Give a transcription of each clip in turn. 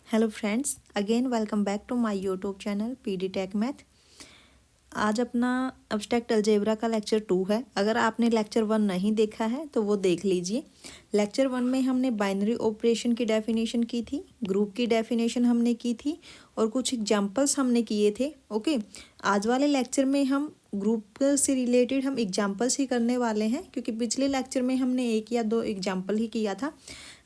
Hello friends, again welcome back to my YouTube channel PD tech math. आज अपना abstract algebra का lecture 2 है। अगर आपने लेक्चर 1 नहीं देखा है तो वो देख लीजिए। लेक्चर 1 में हमने बाइनरी ऑपरेशन की डेफिनेशन की थी, ग्रुप की डेफिनेशन हमने की थी और कुछ एग्जांपल्स हमने किए थे। ओके, आज वाले लेक्चर में हम ग्रुप से रिलेटेड हम एग्जांपल्स ही करने वाले हैं, क्योंकि पिछले लेक्चर में हमने 1 या 2 एग्जांपल ही किया था।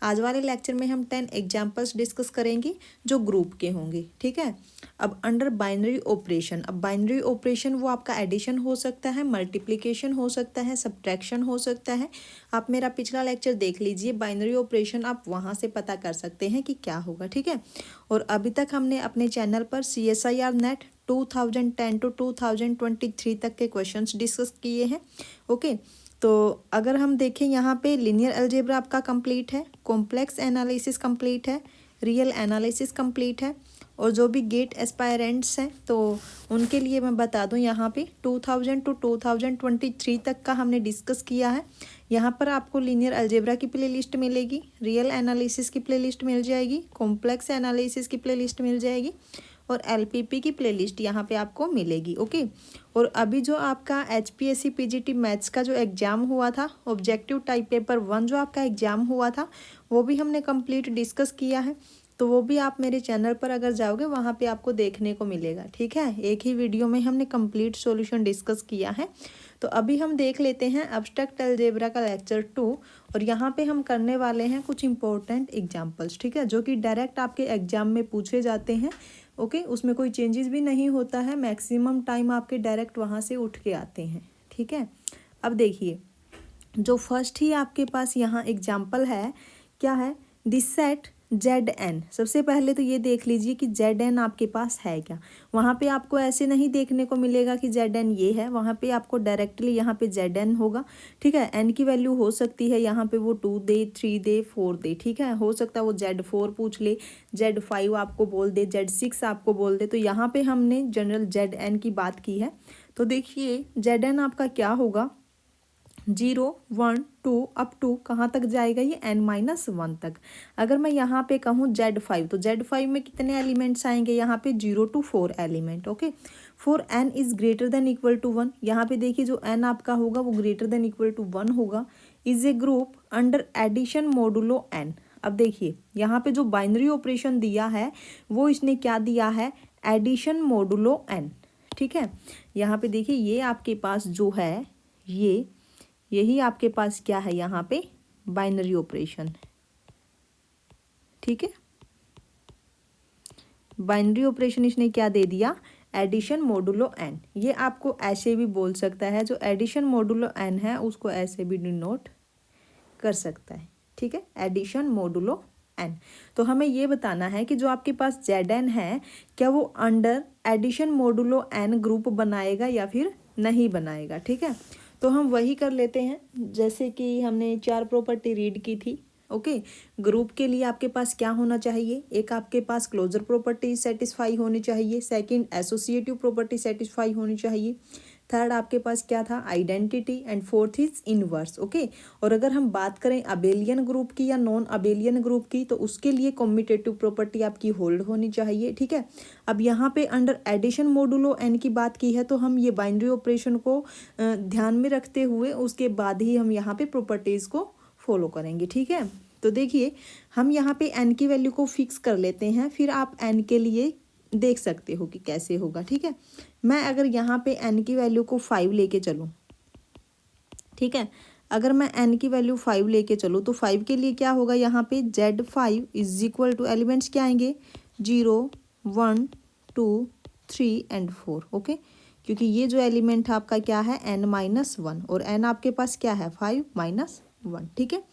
आज वाले लेक्चर में हम 10 एग्जांपल्स डिस्कस करेंगे जो ग्रुप के होंगे। ठीक है। अब अंडर बाइनरी ऑपरेशन, अब बाइनरी ऑपरेशन वो आपका एडिशन हो सकता है, मल्टीप्लिकेशन हो सकता है, सब्ट्रैक्शन हो सकता है। आप मेरा पिछला लेक्चर देख लीजिए, बाइनरी ऑपरेशन आप वहाँ से पता कर सकते हैं कि क्या होगा। ठीक है। और अभी तक हमने अपने चैनल पर CSIR नेट 2010 टू 2023 तक के क्वेश्चंस डिस्कस किए हैं। ओके, तो अगर हम देखें यहाँ पे लीनियर अलजेब्रा आपका कंप्लीट है, कॉम्प्लेक्स एनालिसिस कंप्लीट है, रियल एनालिसिस कंप्लीट है, और जो भी गेट एस्पायरेंट्स हैं तो उनके लिए मैं बता दूं यहाँ पे 2000 टू 2023 तक का हमने डिस्कस किया है। यहाँ पर आपको लीनियर अलजेब्रा की प्लेलिस्ट मिलेगी, रियल एनालिसिस की प्लेलिस्ट मिल जाएगी, कॉम्प्लेक्स एनालिसिस की प्लेलिस्ट मिल जाएगी और LPP की प्लेलिस्ट यहाँ पे आपको मिलेगी। ओके, और अभी जो आपका HPSC PGT मैथ्स का जो एग्ज़ाम हुआ था, ऑब्जेक्टिव टाइप पेपर 1 जो आपका एग्ज़ाम हुआ था, वो भी हमने कंप्लीट डिस्कस किया है। तो वो भी आप मेरे चैनल पर अगर जाओगे वहाँ पे आपको देखने को मिलेगा। ठीक है, एक ही वीडियो में हमने कंप्लीट सॉल्यूशन डिस्कस किया है। तो अभी हम देख लेते हैं एब्स्ट्रैक्ट अलजेब्रा का लेक्चर 2, और यहाँ पे हम करने वाले हैं कुछ इंपॉर्टेंट एग्जांपल्स। ठीक है, जो कि डायरेक्ट आपके एग्जाम में पूछे जाते हैं। ओके, उसमें कोई चेंजेस भी नहीं होता है, मैक्सिमम टाइम आपके डायरेक्ट वहाँ से उठ के आते हैं। ठीक है, अब देखिए जो फर्स्ट ही आपके पास यहाँ एग्जाम्पल है, क्या है, दिस सेट ZN। सबसे पहले तो ये देख लीजिए कि ZN आपके पास है क्या। वहाँ पे आपको ऐसे नहीं देखने को मिलेगा कि ZN ये है, वहाँ पे आपको डायरेक्टली यहाँ पे ZN होगा। ठीक है, N की वैल्यू हो सकती है यहाँ पे वो 2 दे, 3 दे, 4 दे। ठीक है, हो सकता है वो Z4 पूछ ले, Z5 आपको बोल दे, Z6 आपको बोल दे। तो यहाँ पे हमने जनरल ZN की बात की है। तो देखिए ZN आपका क्या होगा, 0 1 2 अप टू कहाँ तक जाएगा, ये N-1 तक। अगर मैं यहाँ पे कहूँ Z5, तो Z5 में कितने एलिमेंट्स आएंगे, यहाँ पे 0 to 4 element. Okay, for N is greater than equal to 1, यहाँ पे देखिए जो N आपका होगा वो ग्रेटर देन इक्वल टू 1 होगा। Is a group under addition modulo N। अब देखिए यहाँ पे जो बाइनरी ऑपरेशन दिया है वो इसने क्या दिया है, एडिशन मोडुलो N। ठीक है, यहाँ पे देखिए ये आपके पास जो है यही आपके पास क्या है, यहाँ पे बाइनरी ऑपरेशन। ठीक है, बाइनरी ऑपरेशन इसने क्या दे दिया, एडिशन मोडुलो N। ये आपको ऐसे भी बोल सकता है, जो एडिशन मोडुलो N है उसको ऐसे भी डिनोट कर सकता है। ठीक है, एडिशन मोडुलो N। तो हमें ये बताना है कि जो आपके पास ZN है क्या वो under addition modulo N group बनाएगा या फिर नहीं बनाएगा। ठीक है, तो हम वही कर लेते हैं जैसे कि हमने 4 प्रॉपर्टी रीड की थी। ओके, ग्रुप के लिए आपके पास क्या होना चाहिए, एक आपके पास क्लोजर प्रॉपर्टी सेटिस्फाई होनी चाहिए, सेकंड एसोसिएटिव प्रॉपर्टी सेटिस्फाई होनी चाहिए, थर्ड आपके पास क्या था, identity, and fourth is inverse. Okay, और अगर हम बात करें अबेलियन ग्रुप की या नॉन अबेलियन ग्रुप की, तो उसके लिए कॉम्यूटेटिव प्रॉपर्टी आपकी होल्ड होनी चाहिए। ठीक है, अब यहाँ पे अंडर एडिशन मोडुलो N की बात की है, तो हम ये बाइनरी ऑपरेशन को ध्यान में रखते हुए उसके बाद ही हम यहाँ पे प्रॉपर्टीज़ को फॉलो करेंगे। ठीक है, तो देखिए हम यहाँ पे N की वैल्यू को फिक्स कर लेते हैं, फिर आप N के लिए देख सकते हो कि कैसे होगा। ठीक है, मैं अगर यहाँ पे N की वैल्यू को 5 लेके चलूँ, ठीक है, अगर मैं N की वैल्यू 5 लेके चलूँ तो 5 के लिए क्या होगा, यहाँ पे Z5 is equal two elements क्या आएंगे, 0 1 2 3 एंड 4। ओके, क्योंकि ये जो एलिमेंट आपका क्या है N-1, और N आपके पास क्या है 5 -1। ठीक है,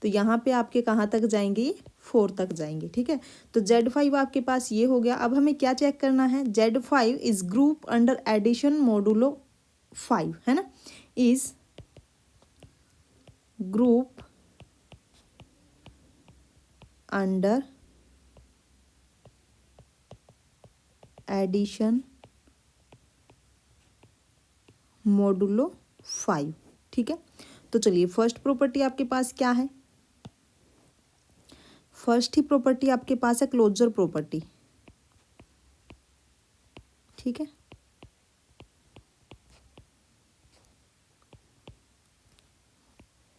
तो यहाँ पे आपके कहाँ तक जाएंगे, 4 तक जाएंगे। ठीक है, तो Z5 आपके पास ये हो गया। अब हमें क्या चेक करना है, Z5 is group under addition modulo 5, है ना, is group under addition modulo 5। ठीक है, तो चलिए फर्स्ट प्रॉपर्टी आपके पास क्या है, फर्स्ट ही प्रॉपर्टी आपके पास है क्लोजर प्रॉपर्टी, ठीक है।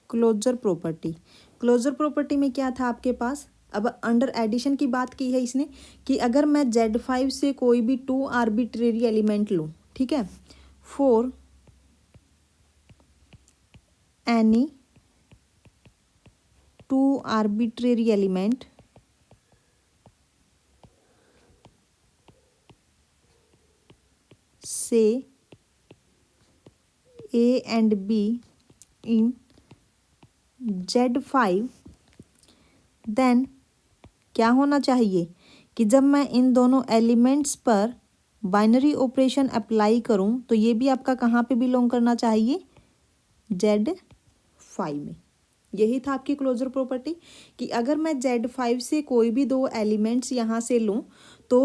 क्लोजर प्रॉपर्टी, क्लोजर प्रॉपर्टी में क्या था आपके पास, अब अंडर एडिशन की बात की है इसने कि अगर मैं Z5 से कोई भी 2 आर्बिट्रेरी एलिमेंट लूँ, ठीक है, फॉर एनी 2 आर्बिट्रेरी एलिमेंट से A and B in Z5, then क्या होना चाहिए कि जब मैं इन दोनों एलिमेंट्स पर बाइनरी ऑपरेशन अप्लाई करूं तो ये भी आपका कहाँ पे बिलोंग करना चाहिए, Z5 में। यही था आपकी क्लोजर प्रॉपर्टी कि अगर मैं Z5 से कोई भी 2 एलिमेंट्स यहाँ से लूँ तो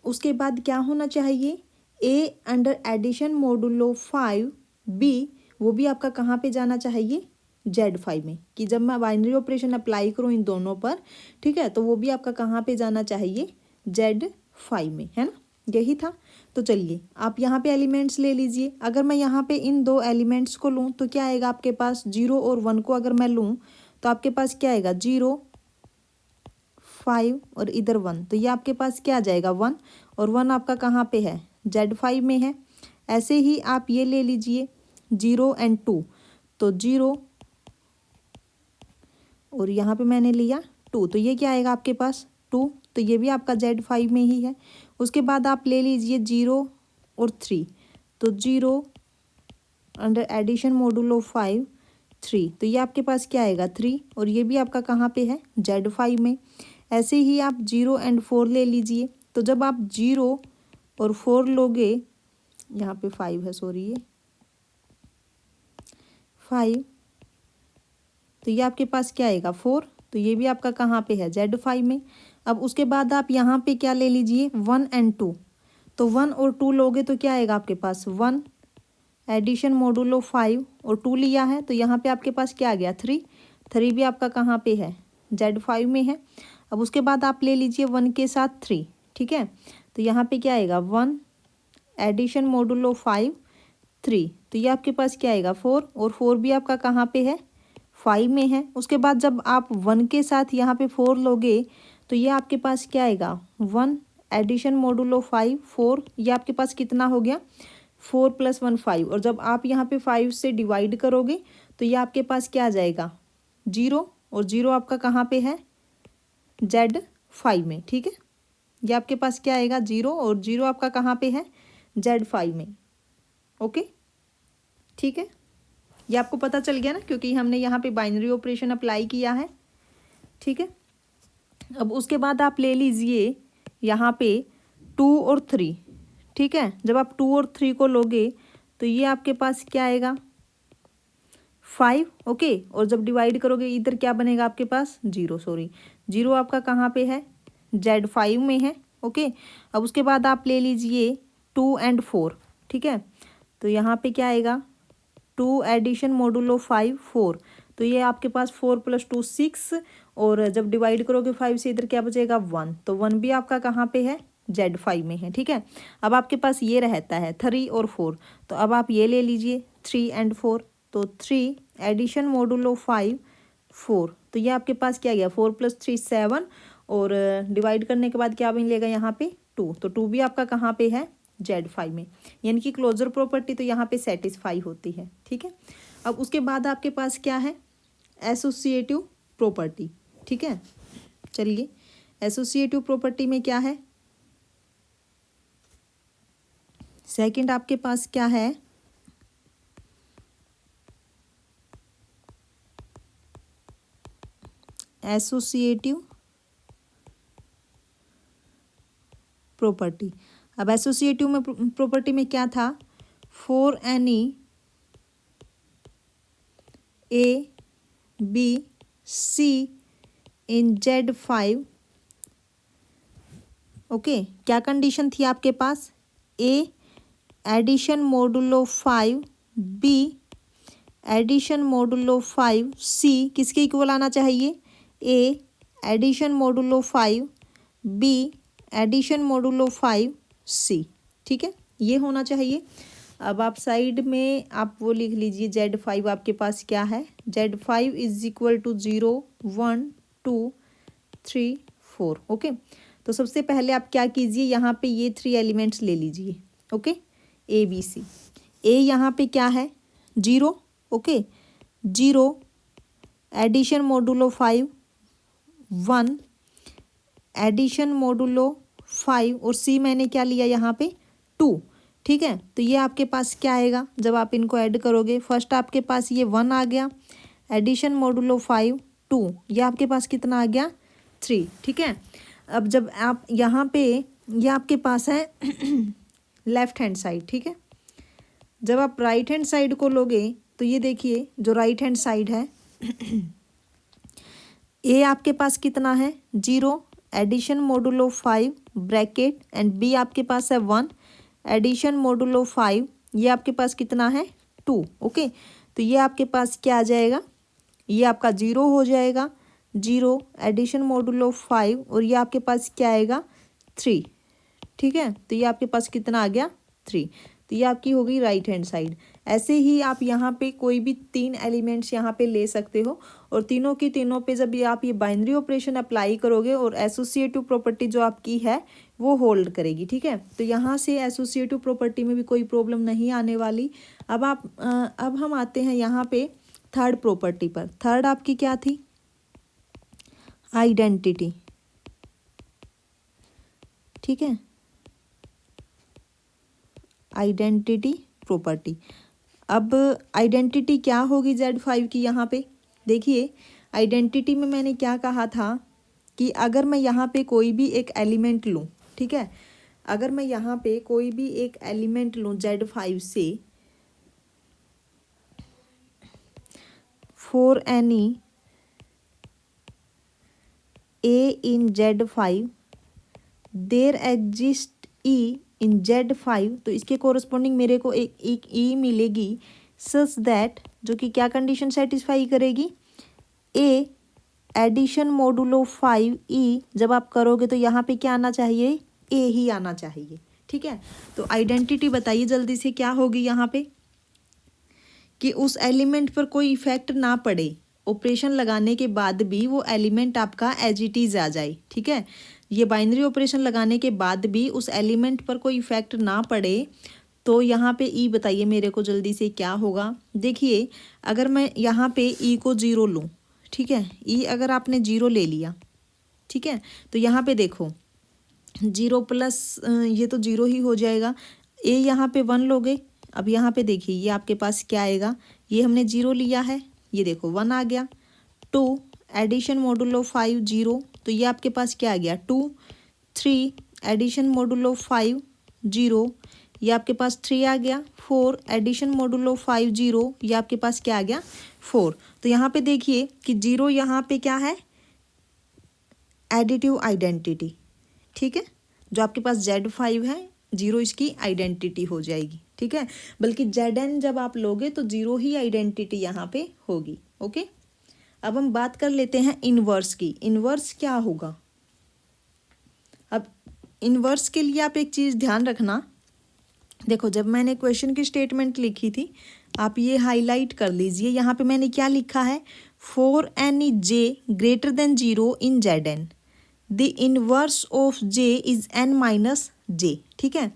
उसके बाद क्या होना चाहिए, A under addition modulo 5 B वो भी आपका कहाँ पे जाना चाहिए, Z5 में, कि जब मैं बाइनरी ऑपरेशन अप्लाई करूँ इन दोनों पर, ठीक है, तो वो भी आपका कहाँ पे जाना चाहिए, Z5 में, है ना। यही था। तो चलिए आप यहाँ पे एलिमेंट्स ले लीजिए। अगर मैं यहाँ पे इन 2 एलिमेंट्स को लूँ तो क्या आएगा आपके पास, 0 और 1 को अगर मैं लूँ तो आपके पास क्या आएगा, 0 5 और इधर 1, तो ये आपके पास क्या आ जाएगा 1, और 1 आपका कहाँ पे है, Z5 में है। ऐसे ही आप ये ले लीजिए 0 and 2, तो 0 और यहाँ पे मैंने लिया 2, तो ये क्या आएगा आपके पास 2, तो ये भी आपका Z5 में ही है। उसके बाद आप ले लीजिए 0 और 3, तो 0 अंडर एडिशन मोडुलो 5 3, तो ये आपके पास क्या आएगा 3, और ये भी आपका कहाँ पे है, Z5 में। ऐसे ही आप 0 and 4 ले लीजिए, तो जब आप 0 और 4 लोगे, यहाँ पे 5 है, सॉरी ये 5, तो ये आपके पास क्या आएगा 4, तो ये भी आपका कहाँ पे है, Z5 में। अब उसके बाद आप यहाँ पे क्या ले लीजिए 1 and 2, तो 1 और 2 लोगे तो क्या आएगा आपके पास 1 एडिशन मोडुलो 5 और 2 लिया है, तो यहाँ पे आपके पास क्या आ गया 3, 3 भी आपका कहाँ पे है, Z5 में है। अब उसके बाद आप ले लीजिए 1 के साथ 3, ठीक है, तो यहाँ पे क्या आएगा 1 एडिशन मोडुलो 5 3, तो ये आपके पास क्या आएगा 4, और 4 भी आपका कहाँ पे है, 5 में है। उसके बाद जब आप 1 के साथ यहाँ पे 4 लोगे तो ये आपके पास क्या आएगा 1 एडिशन मोडुलो 5 4, ये आपके पास कितना हो गया 4 + 1 5, और जब आप यहाँ पे 5 से डिवाइड करोगे तो ये आपके पास क्या आ जाएगा 0, और 0 आपका कहाँ पे है, Z5 में, ठीक है। ये आपके पास क्या आएगा 0, और 0 आपका कहाँ पे है, Z5 में। ओके, ठीक है, ये आपको पता चल गया ना, क्योंकि हमने यहाँ पे बाइनरी ऑपरेशन अप्लाई किया है, ठीक है। अब उसके बाद आप ले लीजिए यहाँ पे 2 और 3, ठीक है। जब आप 2 और 3 को लोगे तो ये आपके पास क्या आएगा 5, ओके, और जब डिवाइड करोगे इधर क्या बनेगा आपके पास 0, सॉरी 0 आपका कहाँ पे है, Z5 में है, ओके। अब उसके बाद आप ले लीजिए 2 and 4, ठीक है, तो यहाँ पे क्या आएगा 2 एडिशन मोडुलो 5 4, तो ये आपके पास 4 + 2 6, और जब डिवाइड करोगे 5 से इधर क्या बचेगा 1, तो 1 भी आपका कहाँ पे है, Z5 में है, ठीक है। अब आपके पास ये रहता है 3 और 4, तो अब आप ये ले लीजिए 3 and 4, तो 3 एडिशन मोडुलो 5 4, तो ये आपके पास क्या गया 4 + 3 7, और डिवाइड करने के बाद क्या मिलेगा यहाँ पे 2, तो 2 भी आपका कहाँ पे है, Z5 में। यानी कि क्लोजर प्रॉपर्टी तो यहाँ पे सेटिस्फाई होती है, ठीक है। अब उसके बाद आपके पास क्या है, एसोसिएटिव प्रॉपर्टी, ठीक है। चलिए एसोसिएटिव प्रॉपर्टी में क्या है, सेकंड आपके पास क्या है, एसोसिएटिव प्रॉपर्टी। अब एसोसिएटिव में प्रॉपर्टी में क्या था, for any A B C in Z5, okay, क्या कंडीशन थी आपके पास, A addition modulo 5 B addition modulo 5 C किसके इक्वल आना चाहिए, A addition modulo 5 B addition modulo 5 C. ठीक है, ये होना चाहिए। अब आप साइड में आप वो लिख लीजिए Z5 आपके पास क्या है। Z5 is equal to 0 1 2 3 4। Okay, तो सबसे पहले आप क्या कीजिए, यहाँ पे ये 3 एलिमेंट्स ले लीजिए। Okay, A B C. ए यहाँ पे क्या है 0। Okay, 0 addition modulo 5 1 addition modulo 5 और सी मैंने क्या लिया यहाँ पे 2। ठीक है, तो ये आपके पास क्या आएगा जब आप इनको ऐड करोगे। फर्स्ट आपके पास ये 1 आ गया, एडिशन मोडुलो 5 2, ये आपके पास कितना आ गया 3। ठीक है, अब जब आप यहाँ पे ये आपके पास है लेफ्ट हैंड साइड। ठीक है, जब आप राइट हैंड साइड को लोगे तो ये देखिए जो राइट हैंड साइड है ए आपके पास कितना है 0 addition modulo 5 bracket and B आपके पास है 1 एडिशन मोडुलो 5, ये आपके पास कितना है 2। ओके, तो ये आपके पास क्या आ जाएगा, ये आपका 0 हो जाएगा, 0 एडिशन मोडुलो 5 और ये आपके पास क्या आएगा 3। ठीक है, तो ये आपके पास कितना आ गया 3। तो ये आपकी हो गई राइट हैंड साइड। ऐसे ही आप यहाँ पे कोई भी 3 एलिमेंट्स यहाँ पे ले सकते हो और तीनों की तीनों पे जब ये आप ये बाइनरी ऑपरेशन अप्लाई करोगे और एसोसिएटिव प्रॉपर्टी जो आपकी है वो होल्ड करेगी। ठीक है, तो यहाँ से एसोसिएटिव प्रॉपर्टी में भी कोई प्रॉब्लम नहीं आने वाली। अब हम आते हैं यहाँ पे थर्ड प्रॉपर्टी पर। थर्ड आपकी क्या थी, आइडेंटिटी। ठीक है, आइडेंटिटी प्रॉपर्टी। अब आइडेंटिटी क्या होगी Z5 की, यहाँ पे देखिए आइडेंटिटी में मैंने क्या कहा था कि अगर मैं यहाँ पे कोई भी एक एलिमेंट लूँ। ठीक है, अगर मैं यहाँ पे कोई भी एक एलिमेंट लूँ Z5 से, for any A in Z5 there exist E in Z5, तो इसके कोरस्पॉन्डिंग मेरे को एक ई मिलेगी सच दैट, जो कि क्या कंडीशन सेटिस्फाई करेगी, ए एडिशन मोडुलो 5 ई जब आप करोगे तो यहाँ पे क्या आना चाहिए, ए ही आना चाहिए। ठीक है, तो आइडेंटिटी बताइए जल्दी से क्या होगी यहाँ पे कि उस एलिमेंट पर कोई इफेक्ट ना पड़े, ऑपरेशन लगाने के बाद भी वो एलिमेंट आपका एज इट इज आ जाए। ठीक है, ये बाइनरी ऑपरेशन लगाने के बाद भी उस एलिमेंट पर कोई इफेक्ट ना पड़े, तो यहाँ पे ई बताइए मेरे को जल्दी से क्या होगा। देखिए अगर मैं यहाँ पे ई को 0 लूँ, ठीक है, ई अगर आपने 0 ले लिया, ठीक है, तो यहाँ पे देखो 0 प्लस ये तो 0 ही हो जाएगा। ए यहाँ पे 1 लोगे, अब यहाँ पे देखिए ये आपके पास क्या आएगा, ये हमने 0 लिया है, ये देखो 1 आ गया। 2 एडिशन मोडुलो 5 0, तो ये आपके पास क्या आ गया 2। 3 एडिशन मोडुलो 5 0, ये आपके पास 3 आ गया। 4 एडिशन मोडुलो 5 0, ये आपके पास क्या आ गया 4। तो यहाँ पे देखिए कि 0 यहाँ पे क्या है, एडिटिव आइडेंटिटी। ठीक है, जो आपके पास Z5 है 0 इसकी आइडेंटिटी हो जाएगी। ठीक है, बल्कि Zn जब आप लोगे तो 0 ही आइडेंटिटी यहाँ पे होगी। ओके, अब हम बात कर लेते हैं इनवर्स की। इनवर्स क्या होगा, अब इनवर्स के लिए आप एक चीज़ ध्यान रखना, देखो जब मैंने क्वेश्चन की स्टेटमेंट लिखी थी आप ये हाईलाइट कर लीजिए, यहाँ पे मैंने क्या लिखा है, for any j greater than 0 in Zn the inverse of j is n minus j। ठीक है,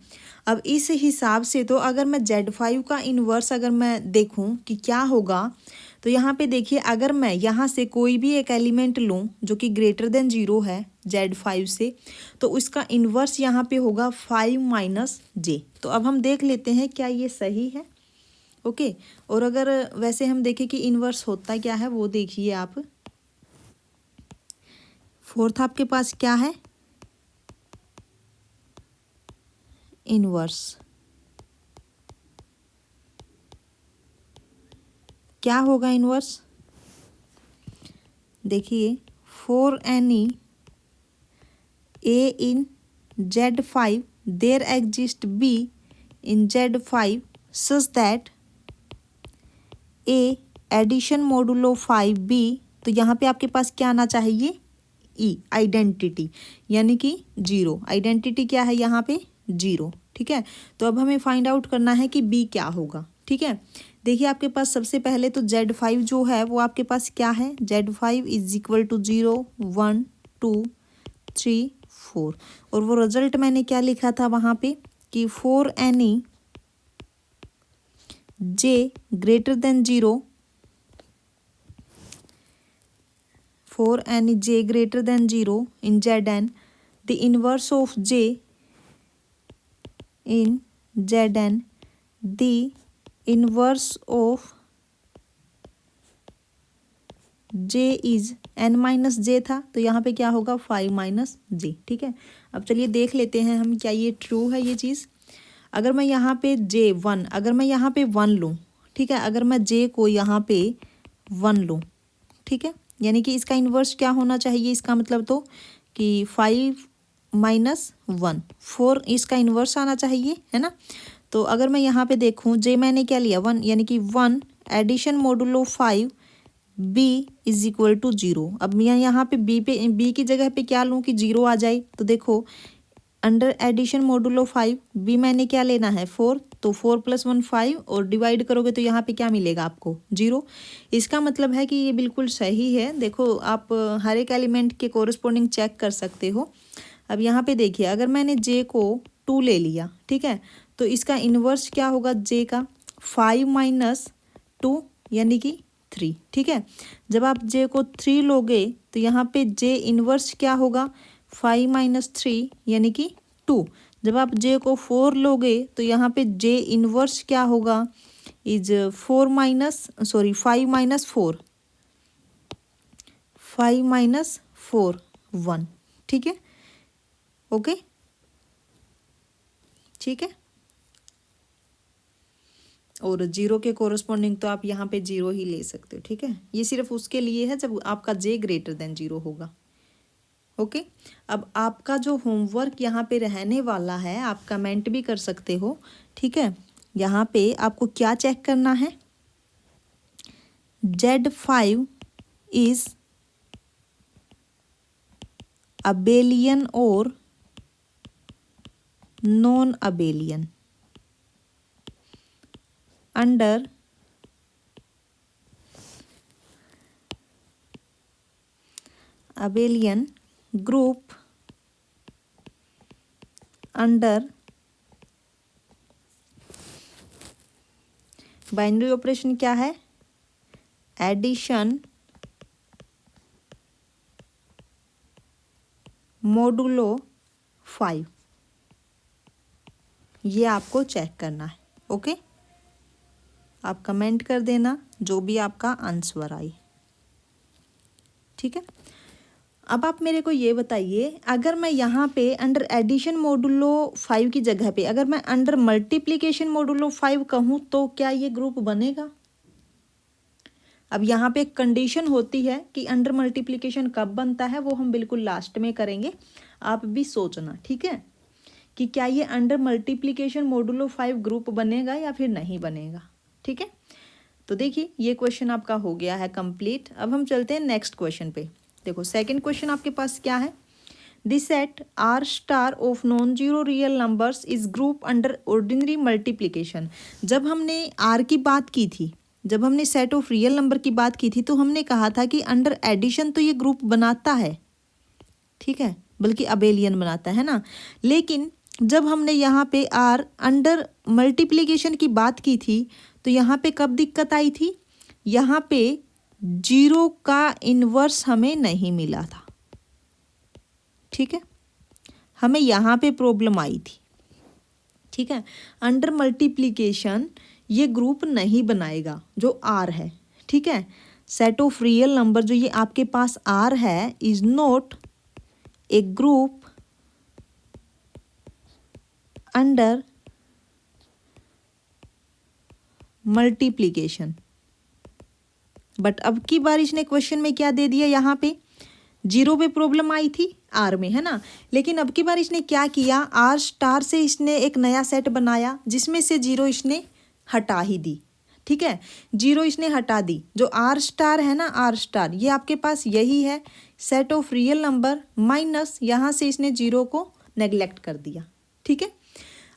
अब इस हिसाब से तो अगर मैं Z5 का इनवर्स अगर मैं देखूं कि क्या होगा, तो यहाँ पे देखिए अगर मैं यहाँ से कोई भी एक एलिमेंट लूँ जो कि ग्रेटर देन 0 है Z5 से, तो उसका इन्वर्स यहाँ पे होगा 5 माइनस j। तो अब हम देख लेते हैं क्या ये सही है। ओके, और अगर वैसे हम देखें कि इन्वर्स होता क्या है वो देखिए आप। फोर्थ आपके पास क्या है, इन्वर्स। क्या होगा इन्वर्स, देखिए for any A in Z5 there exist B in Z5 such that A addition modulo 5 B, तो यहाँ पे आपके पास क्या आना चाहिए, ई आइडेंटिटी, यानी कि जीरो। आइडेंटिटी क्या है यहाँ पे? जीरो। ठीक है, तो अब हमें फाइंड आउट करना है कि बी क्या होगा। ठीक है, देखिए आपके पास सबसे पहले तो Z5 जो है वो आपके पास क्या है? Z5 इज इक्वल टू 0 1 2 3 4, और वो रिजल्ट मैंने क्या लिखा था वहाँ पे कि for any J greater than 0, for any J greater than 0 in Zn, the inverse of J in Zn, the inverse of J is n minus J था, तो यहाँ पे क्या होगा? 5 माइनस जे। ठीक है, अब चलिए देख लेते हैं हम क्या ये ट्रू है ये चीज़। अगर मैं यहाँ पे J1, अगर मैं यहाँ पे 1 लूँ, ठीक है, अगर मैं J को यहाँ पे 1 लूँ, ठीक है, यानी कि इसका इन्वर्स क्या होना चाहिए? इसका मतलब तो कि 5 माइनस 1 4, इसका इन्वर्स आना चाहिए, है ना। तो अगर मैं यहाँ पे देखूँ, जे मैंने क्या लिया? 1, यानी कि 1 addition modulo 5 B is equal to 0। अब मैं यहाँ पे बी की जगह पे क्या लूँ कि 0 आ जाए? तो देखो अंडर एडिशन मॉडुलो 5 बी मैंने क्या लेना है? 4, तो 4 + 1 5, और डिवाइड करोगे तो यहाँ पे क्या मिलेगा आपको? 0। इसका मतलब है कि ये बिल्कुल सही है। देखो आप हर एक एलिमेंट के कोरस्पोंडिंग चेक कर सकते हो। अब यहाँ पे देखिए, अगर मैंने जे को 2 ले लिया, ठीक है, तो इसका इन्वर्स क्या होगा जे का? 5 माइनस 2 यानी कि 3। ठीक है, जब आप जे को 3 लोगे तो यहाँ पे जे इन्वर्स क्या होगा? 5 माइनस 3 यानी कि 2। जब आप जे को 4 लोगे तो यहाँ पे जे इन्वर्स क्या होगा? Is 5 minus 4, 5 minus 4 1। ठीक है, ओके, ठीक है, और 0 के कोरस्पॉन्डिंग तो आप यहाँ पे 0 ही ले सकते हो। ठीक है, ये सिर्फ उसके लिए है जब आपका जे ग्रेटर देन 0 होगा। ओके, अब आपका जो होमवर्क यहाँ पे रहने वाला है, आप कमेंट भी कर सकते हो। ठीक है, यहाँ पे आपको क्या चेक करना है? Z5 इज अबेलियन और non abelian under abelian group under binary operation क्या है? एडिशन मोडुलो 5, ये आपको चेक करना है। ओके, आप कमेंट कर देना जो भी आपका आंसर आए। ठीक है, अब आप मेरे को ये बताइए, अगर मैं यहाँ पे अंडर एडिशन मोडुलो 5 की जगह पे अगर मैं अंडर मल्टीप्लिकेशन मोडुलो 5 कहूँ तो क्या ये ग्रुप बनेगा? अब यहाँ पे एक कंडीशन होती है कि अंडर मल्टीप्लिकेशन कब बनता है, वो हम बिल्कुल लास्ट में करेंगे, आप भी सोचना। ठीक है, कि क्या ये अंडर मल्टीप्लिकेशन मोडुलो 5 ग्रुप बनेगा या फिर नहीं बनेगा। ठीक है, तो देखिए ये क्वेश्चन आपका हो गया है कंप्लीट। अब हम चलते हैं नेक्स्ट क्वेश्चन पे। देखो सेकंड क्वेश्चन आपके पास क्या है? The set R star of non zero real numbers is group under ordinary multiplication. जब हमने आर की बात की थी, जब हमने सेट ऑफ रियल नंबर की बात की थी, तो हमने कहा था कि अंडर एडिशन तो ये ग्रुप बनाता है, ठीक है, बल्कि अबेलियन बनाता है ना। लेकिन जब हमने यहाँ पे आर अंडर मल्टीप्लिकेशन की बात की थी, तो यहाँ पे कब दिक्कत आई थी? यहाँ पे 0 का इन्वर्स हमें नहीं मिला था। ठीक है, हमें यहाँ पे प्रॉब्लम आई थी। ठीक है, अंडर मल्टीप्लिकेशन ये ग्रुप नहीं बनाएगा जो आर है। ठीक है, सेट ऑफ रियल नंबर जो ये आपके पास आर है is not a group under multiplication. But अब की बार इसने क्वेश्चन में क्या दे दिया? यहाँ पे 0 पे प्रॉब्लम आई थी आर में, है ना। लेकिन अब की बार इसने क्या किया? आर स्टार से इसने एक नया सेट बनाया जिसमें से 0 इसने हटा ही दी। ठीक है, 0 इसने हटा दी। जो आर स्टार है ना, आर स्टार ये आपके पास यही है, set of real number minus यहाँ से इसने जीरो को नेग्लेक्ट कर दिया। ठीक है,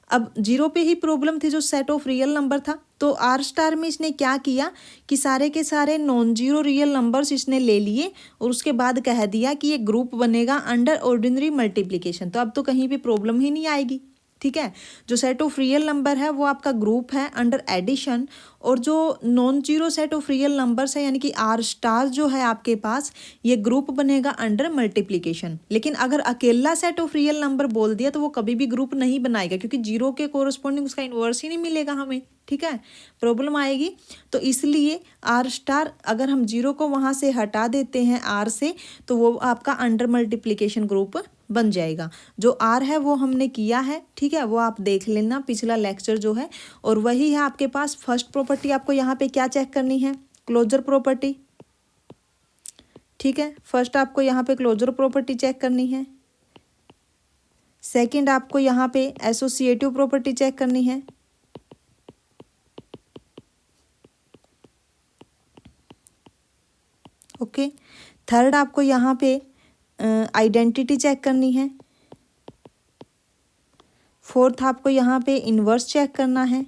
अब जीरो पे ही प्रॉब्लम थी जो सेट ऑफ रियल नंबर था, तो आर स्टार में इसने क्या किया कि सारे के सारे नॉन जीरो रियल नंबर्स इसने ले लिए और उसके बाद कह दिया कि ये ग्रुप बनेगा अंडर ऑर्डिनरी मल्टीप्लिकेशन। तो अब तो कहीं भी प्रॉब्लम ही नहीं आएगी। ठीक है, जो सेट ऑफ रियल नंबर है वो आपका ग्रुप है अंडर एडिशन, और जो non zero set of real numbers है यानी कि आर स्टार जो है आपके पास, ये ग्रुप बनेगा अंडर मल्टीप्लिकेशन। लेकिन अगर अकेला सेट ऑफ रियल नंबर बोल दिया तो वो कभी भी ग्रुप नहीं बनाएगा, क्योंकि जीरो के कोरस्पॉन्डिंग उसका इन्वर्स ही नहीं मिलेगा हमें। ठीक है, प्रॉब्लम आएगी। तो इसलिए आर स्टार अगर हम जीरो को वहाँ से हटा देते हैं आर से, तो वो आपका अंडर मल्टीप्लिकेशन ग्रुप बन जाएगा। जो आर है वो हमने किया है, ठीक है, वो आप देख लेना पिछला लेक्चर जो है, और वही है आपके पास। फर्स्ट प्रॉपर्टी आपको यहाँ पे क्या चेक करनी है, क्लोजर प्रॉपर्टी। ठीक है, फर्स्ट आपको यहाँ पे क्लोजर प्रॉपर्टी चेक करनी है। सेकंड आपको यहाँ पे एसोसिएटिव प्रॉपर्टी चेक करनी है। ओके, थर्ड आपको यहाँ पे आइडेंटिटी चेक करनी है। फोर्थ आपको यहाँ पे इन्वर्स चेक करना है।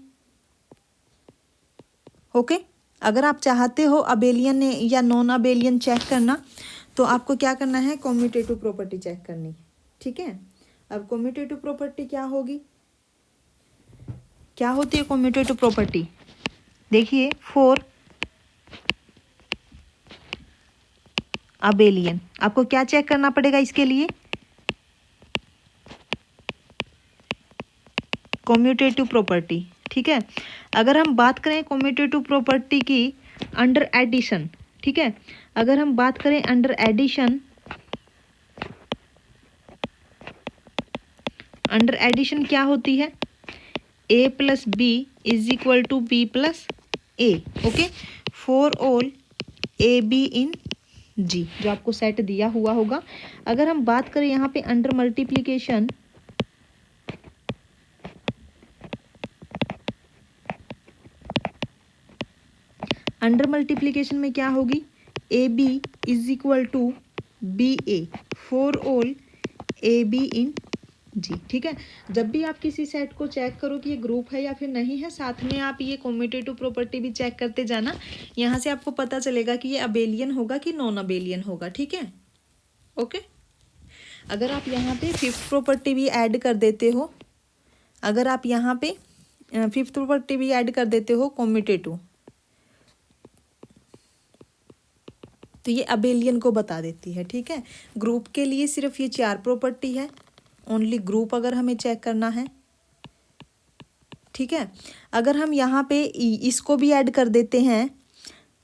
ओके, अगर आप चाहते हो अबेलियन या नॉन अबेलियन चेक करना, तो आपको क्या करना है, कॉम्यूटेटिव प्रॉपर्टी चेक करनी है। ठीक है, अब कॉम्यूटेटिव प्रॉपर्टी क्या होगी, क्या होती है कॉम्यूटेटिव प्रॉपर्टी, देखिए फॉर अबेलियन आपको क्या चेक करना पड़ेगा इसके लिए, कॉम्यूटेटिव प्रॉपर्टी। ठीक है, अगर हम बात करें कॉम्यूटेटिव प्रॉपर्टी की अंडर एडिशन, ठीक है, अगर हम बात करें अंडर एडिशन, अंडर एडिशन क्या होती है, a plus B is equal to B plus A. Okay, for all A B in G, जो आपको सेट दिया हुआ होगा। अगर हम बात करें यहाँ पे अंडर मल्टीप्लिकेशन, अंडर मल्टीप्लिकेशन में क्या होगी, A B is equal to B A for all A B in G. ठीक है, जब भी आप किसी सेट को चेक करो कि ये ग्रुप है या फिर नहीं है, साथ में आप ये कॉम्यूटेटिव प्रॉपर्टी भी चेक करते जाना। यहाँ से आपको पता चलेगा कि ये अबेलियन होगा कि नॉन अबेलियन होगा। ठीक है, ओके, अगर आप यहाँ पे फिफ्थ प्रॉपर्टी भी ऐड कर देते हो, अगर आप यहाँ पे फिफ्थ प्रॉपर्टी भी ऐड कर देते हो कॉम्यूटेटिव, तो ये अबेलियन को बता देती है। ठीक है, ग्रुप के लिए सिर्फ ये चार प्रॉपर्टी है, ओनली ग्रुप अगर हमें चेक करना है। ठीक है, अगर हम यहाँ पे इसको भी ऐड कर देते हैं,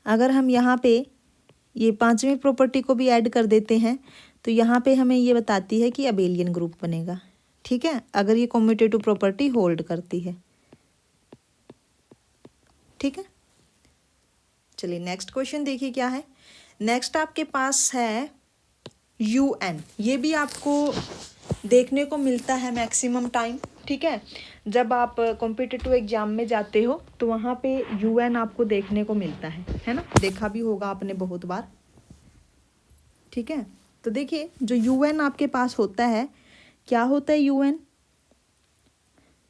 अगर हम यहाँ पे ये पांचवी प्रॉपर्टी को भी ऐड कर देते हैं, तो यहाँ पे हमें ये बताती है कि अबेलियन ग्रुप बनेगा। ठीक है, अगर ये कॉम्यूटेटिव प्रॉपर्टी होल्ड करती है। ठीक है, चलिए नेक्स्ट क्वेश्चन देखिए क्या है। नेक्स्ट आपके पास है UN, ये भी आपको देखने को मिलता है मैक्सिमम टाइम। ठीक है, जब आप कॉम्पिटिटिव एग्जाम में जाते हो तो वहाँ पे UN आपको देखने को मिलता है ना, देखा भी होगा आपने बहुत बार। ठीक है, तो देखिए जो UN आपके पास होता है, क्या होता है UN,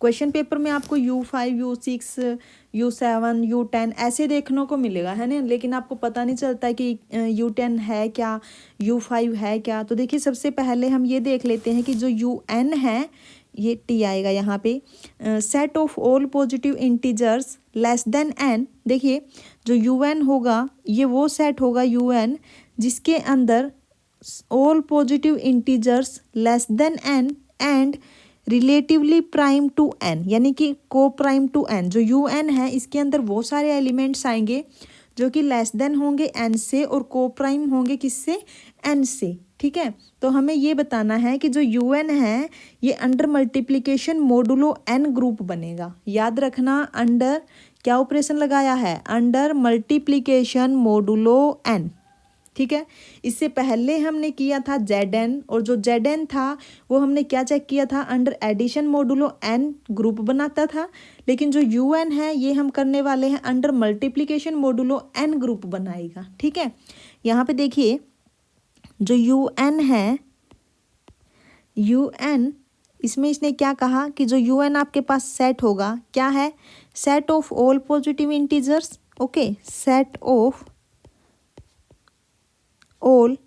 क्वेश्चन पेपर में आपको U5, U6, U7, U10 ऐसे देखने को मिलेगा, है ना, लेकिन आपको पता नहीं चलता है कि U10 है क्या, U5 है क्या। तो देखिए सबसे पहले हम ये देख लेते हैं कि जो UN है, ये T आएगा यहाँ पे, set of all positive integers less than n। देखिए जो UN होगा ये वो सेट होगा UN जिसके अंदर all positive integers less than n and relatively prime to n, यानी कि को प्राइम टू n। जो UN है इसके अंदर वो सारे एलिमेंट्स आएंगे जो कि लेस देन होंगे n से और को प्राइम होंगे किससे, n से। ठीक है, तो हमें ये बताना है कि जो UN है ये under multiplication modulo n group बनेगा। याद रखना, अंडर क्या ऑपरेशन लगाया है, अंडर मल्टीप्लिकेशन मोडुलो n। ठीक है, इससे पहले हमने किया था Zn, और जो Zn था वो हमने क्या चेक किया था, under addition modulo n group बनाता था। लेकिन जो UN है ये हम करने वाले हैं under multiplication modulo n group बनाएगा। ठीक है, यहाँ पे देखिए जो UN है, UN, इसमें इसने क्या कहा कि जो UN आपके पास सेट होगा क्या है, set of all positive integers. Okay, set of all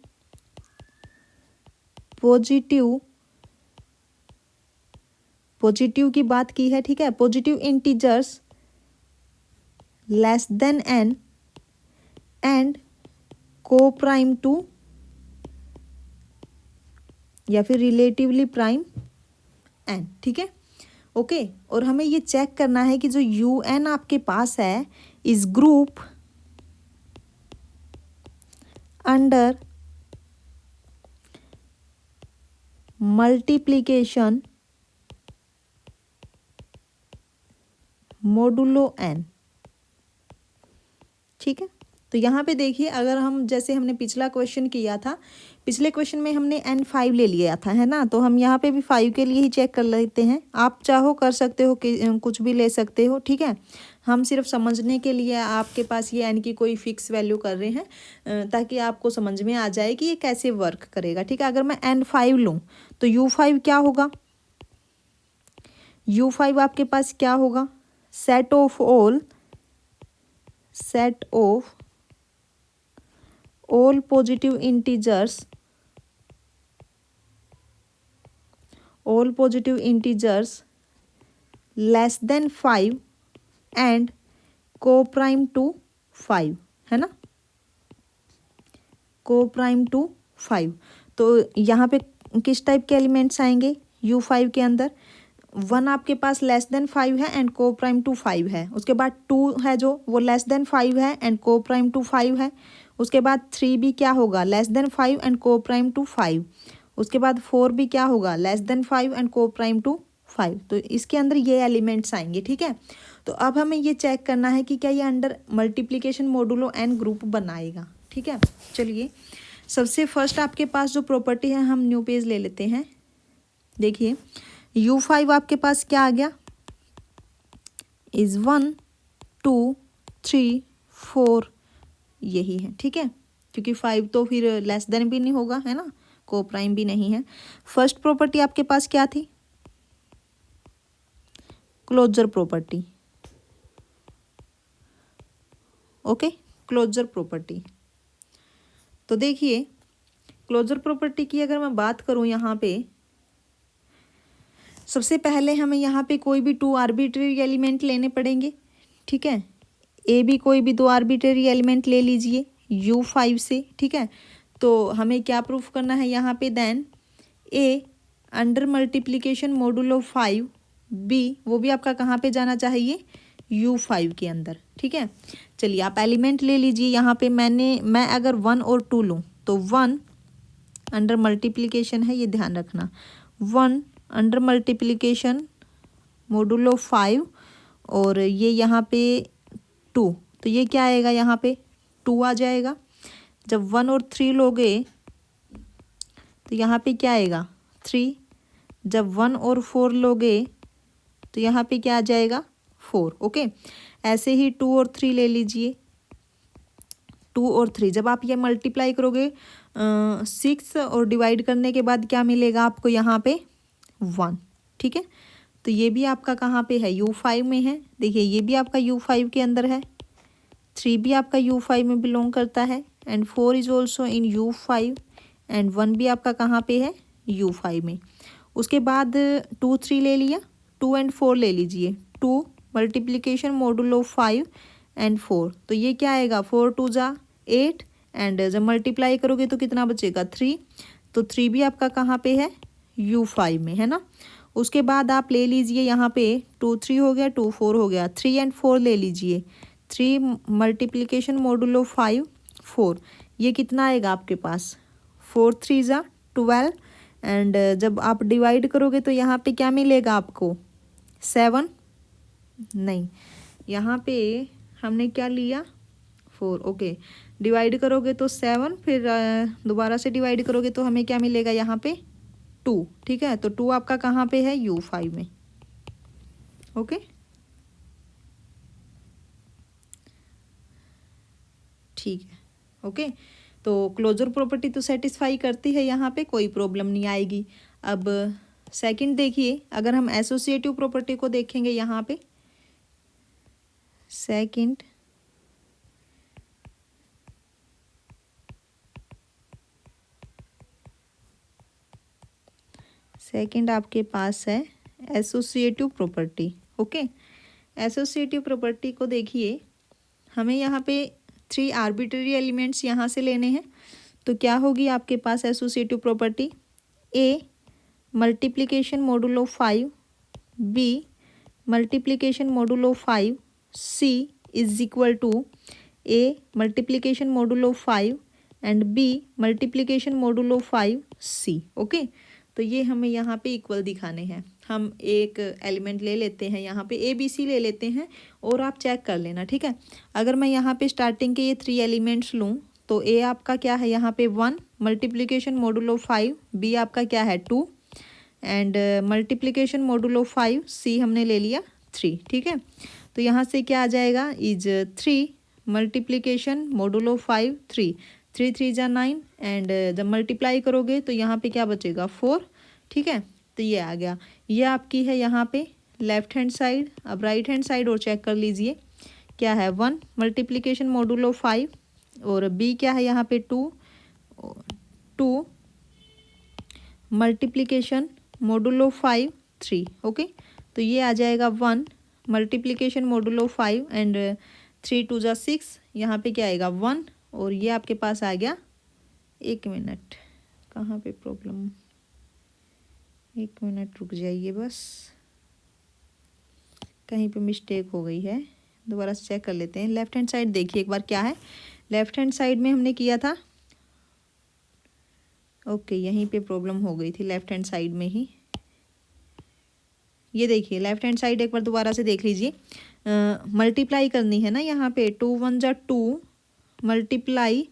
positive की बात की है, ठीक है, positive integers less than n and को प्राइम टू या फिर रिलेटिवली प्राइम n, ठीक है। ओके, और हमें ये चेक करना है कि जो UN आपके पास है इस group under multiplication modulo n, ठीक है। तो यहाँ पे देखिए, अगर हम जैसे हमने पिछला क्वेश्चन किया था, पिछले क्वेश्चन में हमने n5 ले लिया था, है ना, तो हम यहाँ पे भी 5 के लिए ही चेक कर लेते हैं। आप चाहो कर सकते हो कि कुछ भी ले सकते हो, ठीक है। हम सिर्फ समझने के लिए आपके पास ये n की कोई फिक्स वैल्यू कर रहे हैं ताकि आपको समझ में आ जाए कि ये कैसे वर्क करेगा, ठीक है। अगर मैं n5 लूँ तो u5 क्या होगा, u5 आपके पास क्या होगा, set of all positive integers less then 5 and को प्राइम टू 5, है ना, को प्राइम टू 5। तो यहाँ पे किस टाइप के एलिमेंट्स आएंगे u5 के अंदर, 1 आपके पास लेस देन 5 है एंड को प्राइम टू 5 है, उसके बाद 2 है जो वो लेस देन 5 है एंड को प्राइम टू 5 है, उसके बाद 3 भी क्या होगा, लेस देन 5 एंड को प्राइम टू 5, उसके बाद 4 भी क्या होगा, लेस देन 5 एंड को प्राइम टू 5। तो इसके अंदर ये एलिमेंट्स आएंगे, ठीक है। तो अब हमें ये चेक करना है कि क्या ये under multiplication modulo n group बनाएगा, ठीक है। चलिए, सबसे फर्स्ट आपके पास जो प्रॉपर्टी है, हम न्यू पेज ले लेते हैं। देखिए, u5 आपके पास क्या आ गया, इज 1 2 3 4, यही है, ठीक है, क्योंकि 5 तो फिर लेस देन भी नहीं होगा, है ना, को प्राइम भी नहीं है। फर्स्ट प्रॉपर्टी आपके पास क्या थी, closure property. Okay, closure property. तो देखिए, क्लोजर प्रॉपर्टी की अगर मैं बात करूं, यहाँ पे सबसे पहले हमें यहाँ पे कोई भी 2 आर्बिट्रेरी एलिमेंट लेने पड़ेंगे, ठीक है। ए भी कोई भी 2 आर्बिट्रेरी एलिमेंट ले लीजिए u5 से, ठीक है। तो हमें क्या प्रूफ करना है यहाँ पे, देन ए अंडर मल्टीप्लिकेशन मोडुलो 5 बी, वो भी आपका कहाँ पे जाना चाहिए, u5 के अंदर, ठीक है। चलिए, आप एलिमेंट ले लीजिए। यहाँ पे मैं अगर 1 और 2 लूँ तो 1 अंडर मल्टीप्लिकेशन है, ये ध्यान रखना, 1 अंडर मल्टीप्लिकेशन मोडुलो 5 और ये यहाँ पे 2, तो ये क्या आएगा, यहाँ पे 2 आ जाएगा। जब 1 और 3 लोगे तो यहाँ पे क्या आएगा, 3। जब 1 और 4 लोगे तो यहाँ पे क्या आ जाएगा, 4। ओके, ऐसे ही 2 और 3 ले लीजिए, 2 और 3 जब आप ये मल्टीप्लाई करोगे 6 और डिवाइड करने के बाद क्या मिलेगा आपको, यहाँ पे 1, ठीक है। तो ये भी आपका कहाँ पे है, u5 में है। देखिए, ये भी आपका u5 के अंदर है, 3 भी आपका u5 में बिलोंग करता है and 4 is also in u5 and 1 भी आपका कहाँ पे है, u5 में। उसके बाद 2 3 ले लिया, 2 एंड 4 ले लीजिए, 2 मल्टीप्लिकेशन मोडुलो 5 एंड 4, तो ये क्या आएगा, 4 2 जा 8 एंड जब मल्टीप्लाई करोगे तो कितना बचेगा, 3। तो 3 भी आपका कहाँ पे है, u5 में, है ना। उसके बाद आप ले लीजिए यहाँ पे 2 3 हो गया, 2 4 हो गया, 3 एंड 4 ले लीजिए, 3 मल्टीप्लिकेशन मोडुलो 5 4, ये कितना आएगा आपके पास, 4 3 जा 12 एंड जब आप डिवाइड करोगे तो यहाँ पे क्या मिलेगा आपको, 7 नहीं, यहाँ पे हमने क्या लिया, 4। ओके, डिवाइड करोगे तो 7, फिर दोबारा से डिवाइड करोगे तो हमें क्या मिलेगा, यहाँ पे 2, ठीक है। तो 2 आपका कहाँ पे है, u5 में। ओके, ठीक है। ओके, तो क्लोजर प्रॉपर्टी तो सेटिस्फाई करती है, यहाँ पे कोई प्रॉब्लम नहीं आएगी। अब सेकंड देखिए, अगर हम एसोसिएटिव प्रॉपर्टी को देखेंगे यहाँ पे, सेकंड आपके पास है associative property. Okay, associative property को देखिए, हमें यहाँ पे 3 आर्बिट्ररी एलिमेंट्स यहाँ से लेने हैं। तो क्या होगी आपके पास associative property? A multiplication modulo 5, B multiplication modulo 5, C is equal to A multiplication modulo 5 and B multiplication modulo 5 C. Okay, तो ये हमें यहाँ पे इक्वल दिखाने हैं। हम एक एलिमेंट ले लेते हैं, यहाँ पे ए बी सी ले लेते हैं और आप चेक कर लेना, ठीक है। अगर मैं यहाँ पे स्टार्टिंग के ये 3 एलिमेंट्स लूँ तो ए आपका क्या है यहाँ पे 1 मल्टीप्लिकेशन मॉडुलो 5, बी आपका क्या है 2 एंड मल्टीप्लिकेशन मॉडुलो 5, सी हमने ले लिया 3, ठीक है। तो यहाँ से क्या आ जाएगा, इज 3 मल्टीप्लिकेशन मॉडुलो 5 3, 3 3 जा 9 एंड जब मल्टीप्लाई करोगे तो यहाँ पे क्या बचेगा 4, ठीक है। तो ये आ गया, ये आपकी है यहाँ पे लेफ्ट हैंड साइड। अब राइट हैंड साइड और चेक कर लीजिए, क्या है 1 मल्टीप्लिकेशन मॉडुलो 5 और बी क्या है यहाँ पे 2 मल्टीप्लिकेशन मॉडुलो 5 3। ओके, तो ये आ जाएगा 1 मल्टीप्लिकेशन मॉडुलो 5 एंड 3 2 जा 6, यहाँ पे क्या आएगा 1 और ये आपके पास आ गया, 1 मिनट, कहाँ पे प्रॉब्लम, 1 मिनट रुक जाइए बस, कहीं पे मिस्टेक हो गई है, दोबारा से चेक कर लेते हैं। लेफ्ट हैंड साइड देखिए एक बार क्या है, लेफ्ट हैंड साइड में हमने किया था, ओके यहीं पे प्रॉब्लम हो गई थी लेफ्ट हैंड साइड में ही। ये देखिए लेफ्ट हैंड साइड एक बार दोबारा से देख लीजिए, मल्टीप्लाई करनी है ना यहाँ पे, 2 1 जा 2 मल्टीप्लाई,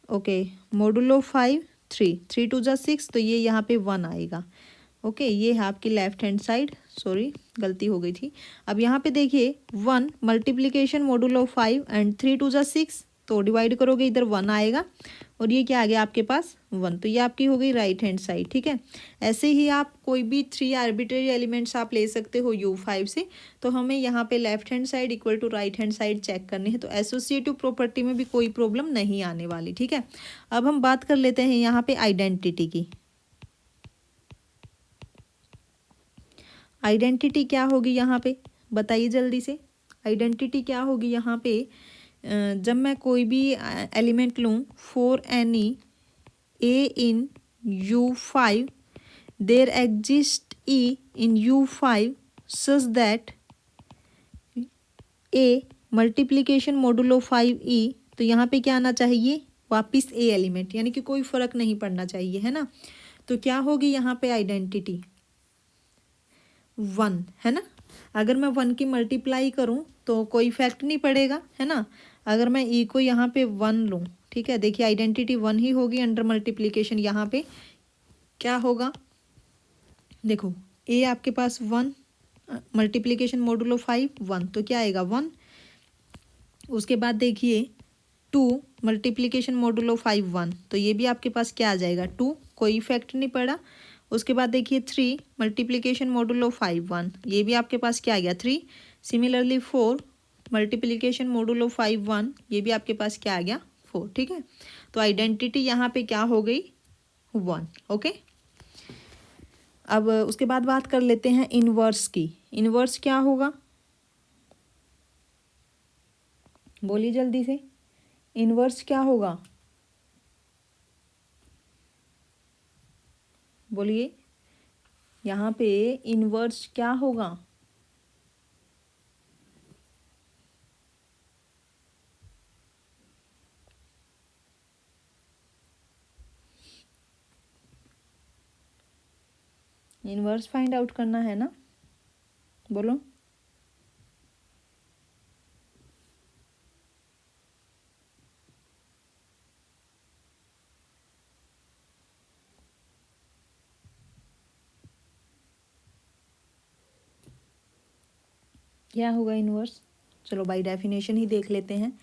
ओके मॉडुलो 5 3, 3 2 जा 6, तो ये यहाँ पे 1 आएगा। ओके, ये है आपकी लेफ्ट हैंड साइड, सॉरी गलती हो गई थी। अब यहाँ पे देखिए 1 मल्टीप्लिकेशन मॉडुलो 5 एंड 3 2 जा 6, तो डिवाइड करोगे इधर 1 आएगा और ये क्या आ गया आपके पास 1, तो ये आपकी हो गई राइट हैंड साइड, ठीक है। ऐसे ही आप कोई भी 3 आर्बिट्ररी एलिमेंट्स आप ले सकते हो U5 से। तो हमें यहाँ पे left hand side equal to right hand side check करनी है, तो एसोसिएटिव प्रॉपर्टी में भी कोई प्रॉब्लम नहीं आने वाली, ठीक है। अब हम बात कर लेते हैं यहाँ पे आइडेंटिटी की। आइडेंटिटी क्या होगी यहाँ पे, बताइए जल्दी से, आइडेंटिटी क्या होगी यहाँ पे? जब मैं कोई भी एलिमेंट लूँ, for any A in U5 there exist E in U5 such that A multiplication modulo 5e, तो यहाँ पे क्या आना चाहिए, वापिस ए एलिमेंट, यानी कि कोई फर्क नहीं पड़ना चाहिए, है ना। तो क्या होगी यहाँ पे आइडेंटिटी 1, है ना। अगर मैं 1 की मल्टीप्लाई करूँ तो कोई इफेक्ट नहीं पड़ेगा, है ना। अगर मैं ई को यहाँ पे 1 लूँ, ठीक है, देखिए आइडेंटिटी 1 ही होगी अंडर मल्टीप्लिकेशन। यहाँ पे क्या होगा, देखो ए आपके पास 1 मल्टीप्लिकेशन मॉडुलो 5 1, तो क्या आएगा 1। उसके बाद देखिए 2 मल्टीप्लिकेशन मॉडुलो 5 1, तो ये भी आपके पास क्या आ जाएगा 2, कोई इफेक्ट नहीं पड़ा। उसके बाद देखिए 3 मल्टीप्लिकेशन मॉडुलो 5 1, ये भी आपके पास क्या आ गया 3। सिमिलरली 4 मल्टीप्लिकेशन मॉडुलो 5 1, ये भी आपके पास क्या आ गया 4, ठीक है। तो आइडेंटिटी यहाँ पे क्या हो गई 1। ओके, अब उसके बाद बात कर लेते हैं इनवर्स की। इनवर्स क्या होगा, बोलिए जल्दी से, इनवर्स क्या होगा, बोलिए यहाँ पे इनवर्स क्या होगा। इनवर्स फाइंड आउट करना है ना, बोलो। क्या होगा इनवर्स, चलो बाय डेफिनेशन ही देख लेते हैं।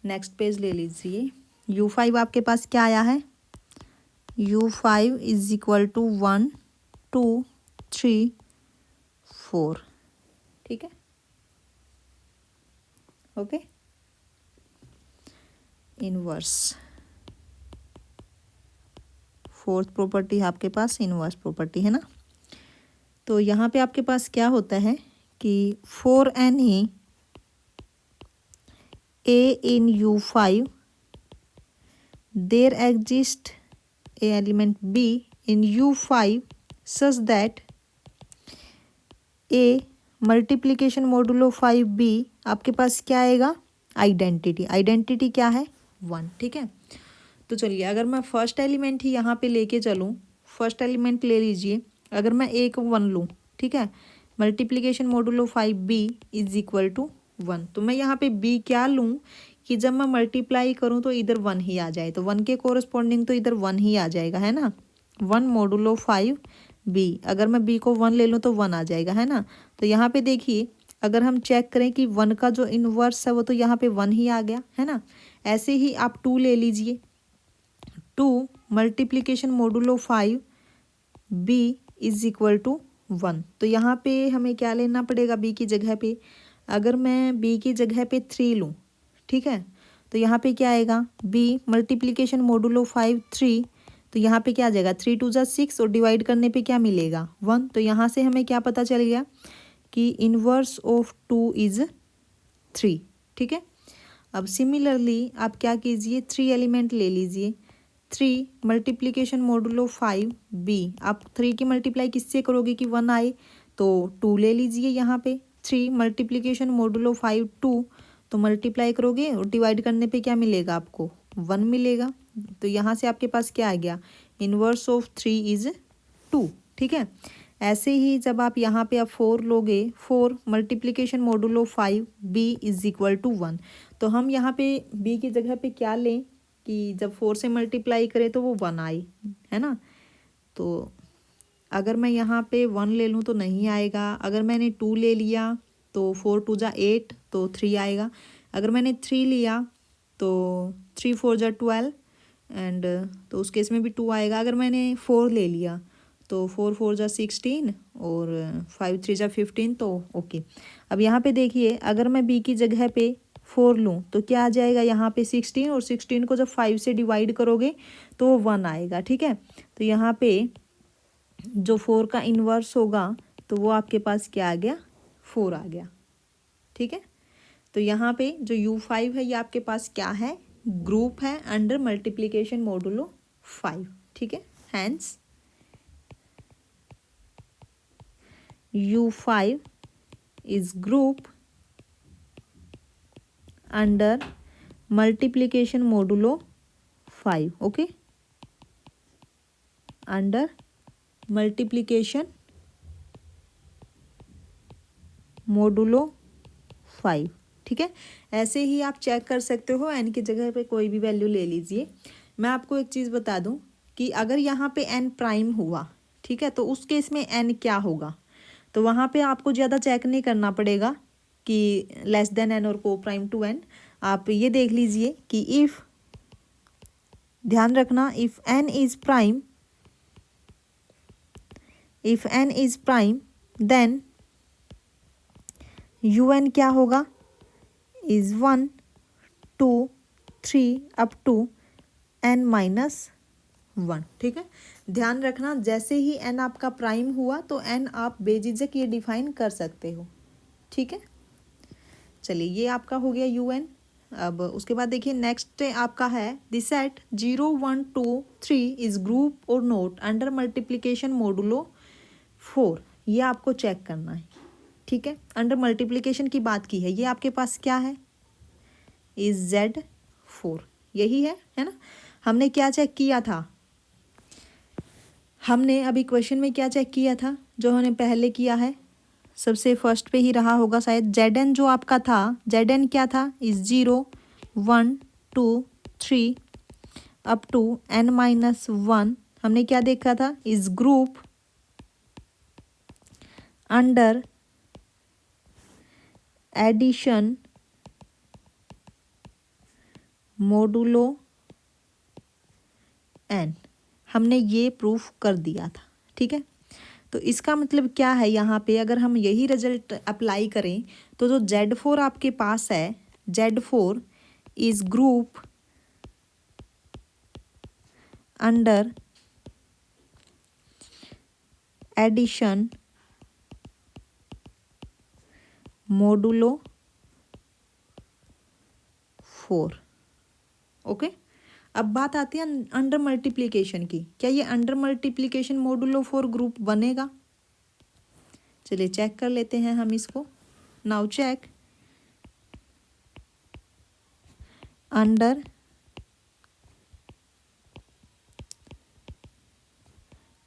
नेक्स्ट पेज ले लीजिए, U5 आपके पास क्या आया है, U5 इज इक्वल टू 1 2 3 4। ठीक है, ओके। इनवर्स, फोर्थ प्रॉपर्टी आपके पास इनवर्स प्रॉपर्टी है ना। तो यहाँ पे आपके पास क्या होता है कि 4n he A in U5 there exists a element B in U5 such that A multiplication modulo 5B आपके पास क्या आएगा, आइडेंटिटी। आइडेंटिटी क्या है, 1। ठीक है, तो चलिए अगर मैं फर्स्ट एलिमेंट ही यहाँ पे लेके चलूँ, फर्स्ट एलिमेंट ले लीजिए, अगर मैं एक 1 लूँ, ठीक है, multiplication modulo 5B is equal to 1। तो मैं यहाँ पे B क्या लूँ कि जब मैं मल्टीप्लाई करूँ तो इधर 1 ही आ जाए, तो 1 के कोरस्पॉन्डिंग तो इधर 1 ही आ जाएगा, है ना। 1 मॉडुलो 5B, अगर मैं B को 1 ले लूँ तो 1 आ जाएगा, है ना। तो यहाँ पे देखिए अगर हम चेक करें कि 1 का जो इन्वर्स है वो तो यहाँ पे 1 ही आ गया, है ना। ऐसे ही आप 2 ले लीजिए, 2 multiplication modulo 5B is equal to 1। तो यहाँ पे हमें क्या लेना पड़ेगा, B की जगह पे, अगर मैं B की जगह पे 3 लूँ, ठीक है, तो यहाँ पे क्या आएगा, B मल्टीप्लिकेशन मॉडुलो 5 3, तो यहाँ पे क्या आ जाएगा, 3 2 6 और डिवाइड करने पे क्या मिलेगा, 1। तो यहाँ से हमें क्या पता चल गया कि इन्वर्स ऑफ 2 इज 3। ठीक है, अब सिमिलरली आप क्या कीजिए, 3 एलिमेंट ले लीजिए, 3 मल्टीप्लिकेशन मॉडुलो 5B, आप 3 की मल्टीप्लाई किससे करोगे कि 1 आए, तो 2 ले लीजिए यहाँ पे, 3 मल्टीप्लिकेशन मॉडुलो 5 2, तो मल्टीप्लाई करोगे और डिवाइड करने पे क्या मिलेगा आपको, 1 मिलेगा। तो यहाँ से आपके पास क्या आ गया, इन्वर्स ऑफ 3 इज 2। ठीक है, ऐसे ही जब आप यहाँ पे आप 4 लोगे, 4 multiplication modulo 5B is equal to 1, तो हम यहाँ पे B की जगह पे क्या लें कि जब 4 से मल्टीप्लाई करें तो वो 1 आए, है ना। तो अगर मैं यहाँ पे 1 ले लूँ तो नहीं आएगा, अगर मैंने 2 ले लिया तो 4 2 8, तो 3 आएगा, अगर मैंने 3 लिया तो 3 4 12 एंड तो उस केस में भी 2 आएगा, अगर मैंने 4 ले लिया तो 4 4 16 और 5 3 15, तो ओके। अब यहाँ पे देखिए अगर मैं B की जगह पे 4 लूँ तो क्या आ जाएगा यहाँ पे 16, और 16 को जब 5 से डिवाइड करोगे तो वो 1 आएगा। ठीक है, तो यहाँ पे जो 4 का इन्वर्स होगा तो वो आपके पास क्या आ गया, 4 आ गया। ठीक है, तो यहाँ पे जो U5 है ये आपके पास क्या है, ग्रुप है अंडर मल्टीप्लिकेशन मॉडुलो 5। ठीक है, hence U5 is group under multiplication modulo 5. Okay, under multiplication modulo 5। ठीक है, ऐसे ही आप चेक कर सकते हो, एन की जगह पे कोई भी वैल्यू ले लीजिए। मैं आपको एक चीज़ बता दूं कि अगर यहाँ पे एन प्राइम हुआ, ठीक है, तो उस केस में एन क्या होगा, तो वहाँ पे आपको ज़्यादा चेक नहीं करना पड़ेगा कि लेस देन एन और को प्राइम टू एन। आप ये देख लीजिए कि इफ़, ध्यान रखना, if N is prime, if N is prime then U N क्या होगा, is 1 2 3 up to N minus 1। ठीक है, ध्यान रखना जैसे ही एन आपका प्राइम हुआ तो एन आप बेझिझक ये डिफाइन कर सकते हो। ठीक है, चलिए ये आपका हो गया यू एन। अब उसके बाद देखिए नेक्स्ट आपका है द सेट 0 1 2 3 इज ग्रुप और नोट अंडर मल्टीप्लिकेशन मॉडुलो 4। ये आपको चेक करना है। ठीक है, अंडर मल्टीप्लिकेशन की बात की है, ये आपके पास क्या है, इज Z4, यही है ना। हमने क्या चेक किया था, हमने अभी क्वेश्चन में क्या चेक किया था, जो हमने पहले किया है सबसे फर्स्ट पे ही रहा होगा शायद, Zn जो आपका था, Zn क्या था, is 0 1 2 3 up to n minus 1। हमने क्या देखा था, is group under addition modulo n, हमने ये प्रूफ कर दिया था। ठीक है, तो इसका मतलब क्या है, यहाँ पे अगर हम यही रिजल्ट अप्लाई करें तो जो Z4 आपके पास है, Z4 is group under addition modulo 4। Okay, अब बात आती है अंडर मल्टीप्लिकेशन की। क्या ये अंडर मल्टीप्लिकेशन मोडुलो 4 ग्रुप बनेगा? चलिए चेक कर लेते हैं हम इसको। Now check under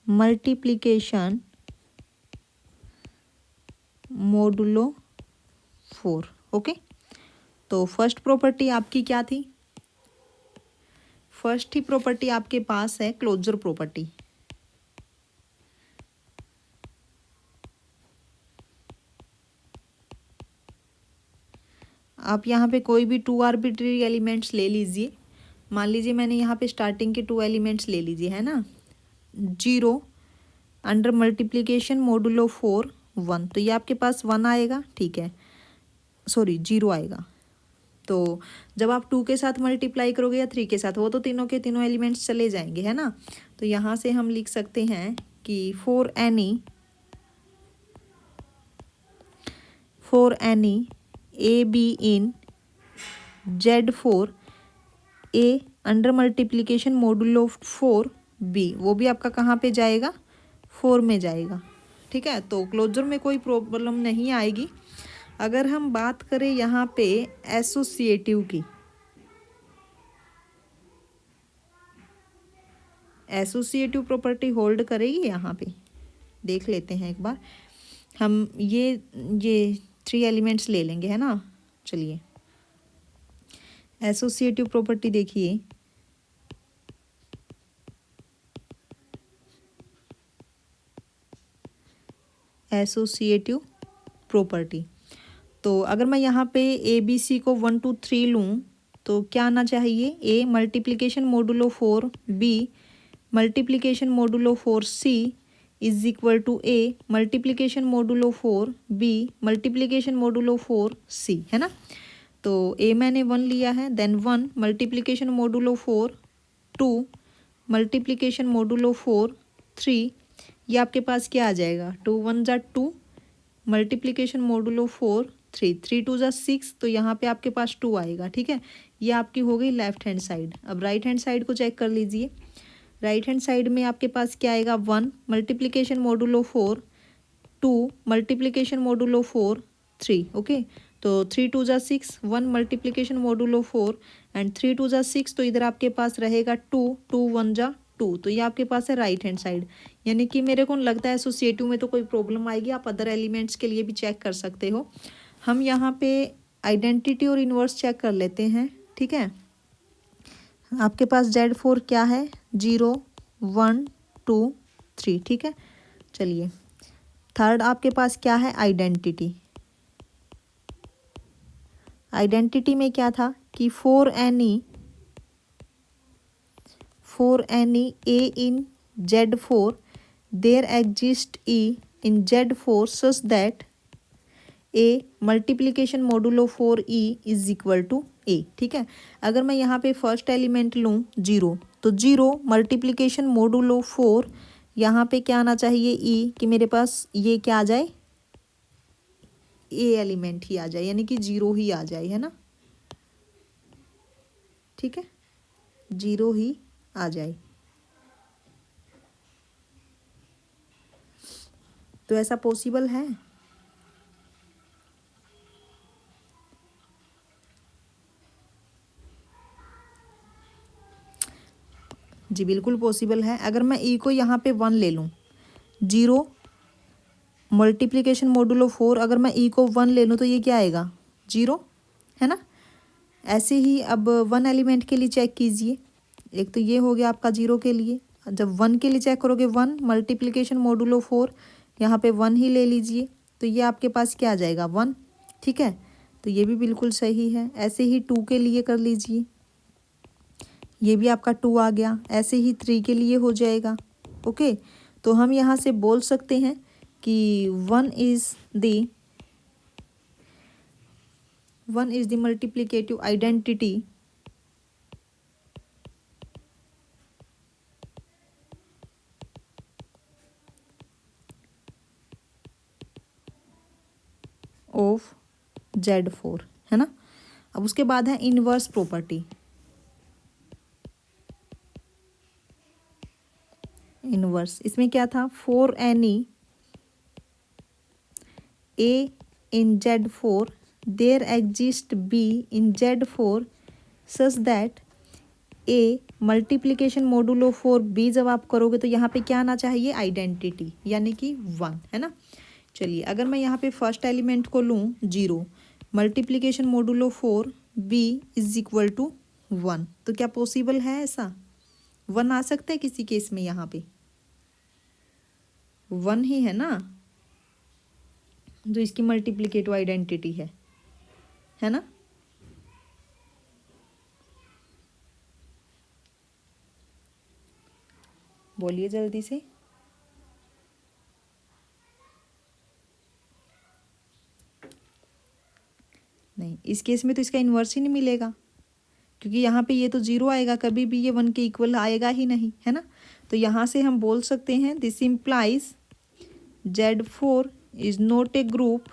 multiplication modulo 4। Okay, तो फर्स्ट प्रॉपर्टी आपकी क्या थी? फर्स्ट ही प्रॉपर्टी आपके पास है क्लोजर प्रॉपर्टी। आप यहाँ पे कोई भी 2 आर्बिट्री एलिमेंट्स ले लीजिए। मान लीजिए मैंने यहाँ पे स्टार्टिंग के 2 एलिमेंट्स ले लीजिए, है ना। 0 अंडर मल्टीप्लिकेशन मोडुलो 4 1, तो ये आपके पास 1 आएगा। ठीक है, सॉरी 0 आएगा। तो जब आप 2 के साथ मल्टीप्लाई करोगे या 3 के साथ, वो तो तीनों के तीनों एलिमेंट्स चले जाएंगे, है ना। तो यहाँ से हम लिख सकते हैं कि for any A B in Z4 A under multiplication modulo 4 B, वो भी आपका कहाँ पे जाएगा? 4 में जाएगा। ठीक है, तो क्लोजर में कोई प्रॉब्लम नहीं आएगी। अगर हम बात करें यहाँ पे एसोसिएटिव की, एसोसिएटिव प्रॉपर्टी होल्ड करेगी यहाँ पे, देख लेते हैं एक बार। हम ये 3 एलिमेंट्स ले लेंगे, है ना। चलिए एसोसिएटिव प्रॉपर्टी देखिए, एसोसिएटिव प्रॉपर्टी। तो अगर मैं यहाँ पे ए बी सी को 1 2 3 लूँ तो क्या आना चाहिए? A multiplication modulo 4 B multiplication modulo 4 C is equal to A multiplication modulo 4 B multiplication modulo 4 C, है ना। तो ए मैंने 1 लिया है, then 1 multiplication modulo 4 2 multiplication modulo 4 3, ये आपके पास क्या आ जाएगा? 2 1 जा 2 मल्टीप्लिकेशन मोडुलो 4 3 3 2 जा 6, तो यहाँ पे आपके पास 2 आएगा। ठीक है, ये आपकी हो गई लेफ्ट हैंड साइड। अब राइट हैंड साइड को चेक कर लीजिए। राइट हैंड साइड में आपके पास क्या आएगा? 1 multiplication modulo 4 2 multiplication modulo 4 3। Okay, तो 3 2 जा 6 1 मल्टीप्लिकेशन मोडुलो 4 एंड 3 2 जा 6, तो इधर आपके पास रहेगा 2 2 1 जा 2, तो ये आपके पास है राइट हैंड साइड। यानी कि मेरे को लगता है एसोसिएटिव में तो कोई प्रॉब्लम आएगी, आप अदर एलिमेंट्स के लिए भी चेक कर सकते हो। हम यहाँ पे आइडेंटिटी और इन्वर्स चेक कर लेते हैं। ठीक है, आपके पास Z4 क्या है? 0 1 2 3। ठीक है, चलिए थर्ड आपके पास क्या है? आइडेंटिटी। आइडेंटिटी में क्या था कि for any A in Z4 there exist E in Z4 such that A multiplication modulo 4 E is equal to A. ठीक है, अगर मैं यहाँ पे फर्स्ट एलिमेंट लूँ 0, तो 0 मल्टीप्लिकेशन मोडुलो 4, यहाँ पे क्या आना चाहिए? ई, कि मेरे पास ये क्या आ जाए? ए एलिमेंट ही आ जाए, यानी कि 0 ही आ जाए, है ना। ठीक है, 0 ही आ जाए। तो ऐसा पॉसिबल है? जी बिल्कुल पॉसिबल है। अगर मैं ई को यहाँ पे 1 ले लूँ, 0 मल्टीप्लिकेशन मोडुलो 4, अगर मैं ई को 1 ले लूँ तो ये क्या आएगा? 0, है ना। ऐसे ही अब 1 एलिमेंट के लिए चेक कीजिए। एक तो ये हो गया आपका 0 के लिए। जब 1 के लिए चेक करोगे, 1 मल्टीप्लिकेशन मोडुलो 4, यहाँ पे 1 ही ले लीजिए, तो ये आपके पास क्या आ जाएगा? 1। ठीक है, तो ये भी बिल्कुल सही है। ऐसे ही 2 के लिए कर लीजिए, ये भी आपका 2 आ गया, ऐसे ही 3 के लिए हो जाएगा। ओके, तो हम यहाँ से बोल सकते हैं कि 1 is the multiplicative identity of Z4, है ना। अब उसके बाद है इनवर्स प्रॉपर्टी। इनवर्स इसमें क्या था, for any A in Z4 there exist B in Z4 such that A multiplication modulo 4B जब आप करोगे तो यहाँ पे क्या आना चाहिए, आइडेंटिटी, यानी कि 1, है ना। चलिए, अगर मैं यहाँ पे फर्स्ट एलिमेंट को लूँ 0, multiplication modulo 4B is equal to 1, तो क्या पॉसिबल है ऐसा, 1 आ सकता है किसी केस में, यहाँ पे 1 ही है ना जो इसकी मल्टीप्लिकेटिव आइडेंटिटी है ना। बोलिए जल्दी से। नहीं, इस केस में तो इसका इन्वर्स ही नहीं मिलेगा, क्योंकि यहाँ पे ये तो 0 आएगा, कभी भी ये 1 के इक्वल आएगा ही नहीं, है ना। तो यहाँ से हम बोल सकते हैं this implies Z4 is not a group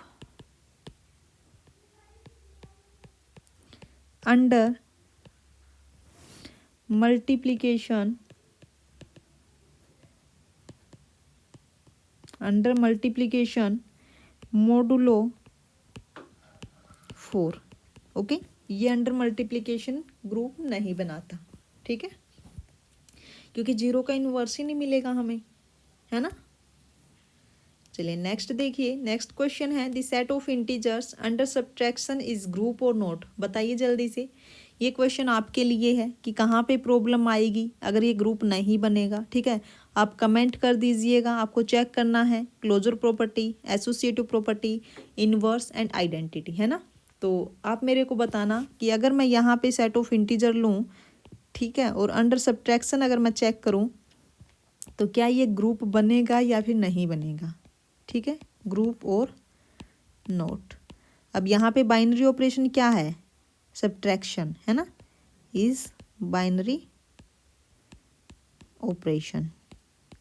under multiplication modulo 4। Okay, ये अंडर मल्टीप्लिकेशन ग्रुप नहीं बनाता, ठीक है, क्योंकि 0 का इन्वर्स ही नहीं मिलेगा हमें, है ना। चलिए नेक्स्ट देखिए, नेक्स्ट क्वेश्चन है the set of integers under subtraction is group और नोट। बताइए जल्दी से, ये क्वेश्चन आपके लिए है कि कहाँ पे प्रॉब्लम आएगी अगर ये ग्रुप नहीं बनेगा, ठीक है। आप कमेंट कर दीजिएगा, आपको चेक करना है closure property, associative property, inverse and identity, है ना। तो आप मेरे को बताना कि अगर मैं यहाँ पे सेट ऑफ इंटीजर लूँ, ठीक है, और अंडर सब्ट्रैक्शन अगर मैं चेक करूँ तो क्या ये ग्रुप बनेगा या फिर नहीं बनेगा, ठीक है, ग्रुप और नोट। अब यहाँ पे बाइनरी ऑपरेशन क्या है, सब्ट्रैक्शन, है ना, इज बाइनरी ऑपरेशन,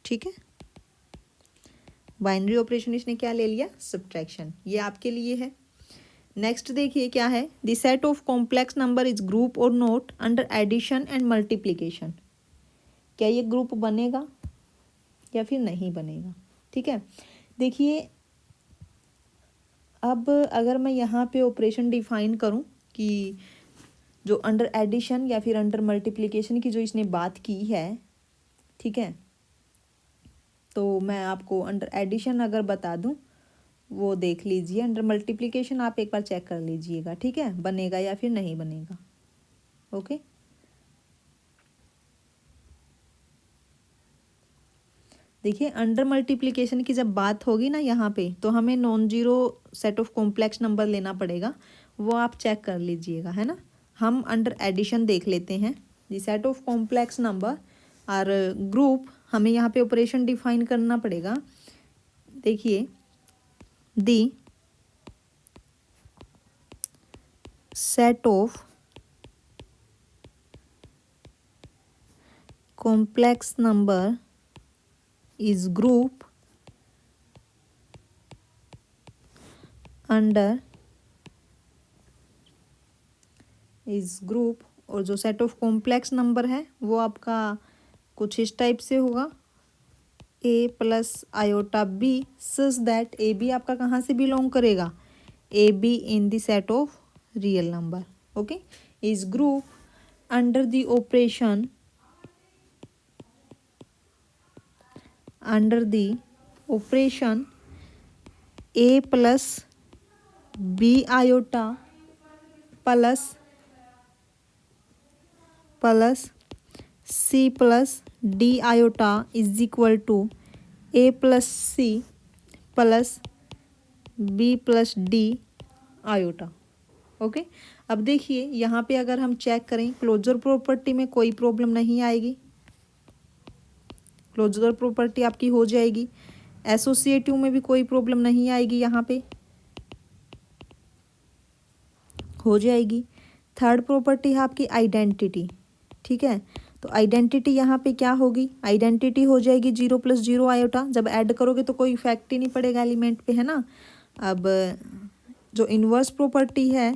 ठीक है। बाइनरी ऑपरेशन इसने क्या ले लिया, सब्ट्रैक्शन, ये आपके लिए है। नेक्स्ट देखिए क्या है, the set of complex number is group और not under addition and multiplication. क्या ये ग्रुप बनेगा या फिर नहीं बनेगा, ठीक है। देखिए, अब अगर मैं यहाँ पे ऑपरेशन डिफाइन करूँ कि जो अंडर एडिशन या फिर अंडर मल्टीप्लिकेशन की जो इसने बात की है, ठीक है, तो मैं आपको अंडर एडिशन अगर बता दूं वो देख लीजिए, अंडर मल्टीप्लिकेशन आप एक बार चेक कर लीजिएगा, ठीक है, बनेगा या फिर नहीं बनेगा। ओके, देखिए अंडर मल्टीप्लिकेशन की जब बात होगी ना यहाँ पे, तो हमें non zero set of complex number लेना पड़ेगा, वो आप चेक कर लीजिएगा, है ना। हम अंडर एडिशन देख लेते हैं, the set of complex number और ग्रुप, हमें यहाँ पे ऑपरेशन डिफाइन करना पड़ेगा। देखिए, the set of complex number is group under is group, और जो सेट ऑफ कॉम्प्लेक्स नंबर है वो आपका कुछ इस टाइप से होगा, a plus iota b such that A B आपका कहाँ से बिलोंग करेगा, A B in the set of real number. Okay, is group under the operation a plus b iota plus c plus d iota is equal to a plus c plus b plus d iota. Okay, अब देखिए यहाँ पे अगर हम check करें, closure property में कोई problem नहीं आएगी, क्लोजर प्रॉपर्टी आपकी हो जाएगी। एसोसिएटिव में भी कोई प्रॉब्लम नहीं आएगी, यहाँ पे हो जाएगी। थर्ड प्रॉपर्टी है आपकी आइडेंटिटी, ठीक है। तो आइडेंटिटी यहाँ पे क्या होगी, आइडेंटिटी हो जाएगी 0 + 0 आयोटा। जब ऐड करोगे तो कोई इफेक्ट ही नहीं पड़ेगा एलिमेंट पे, है ना। अब जो इन्वर्स प्रॉपर्टी है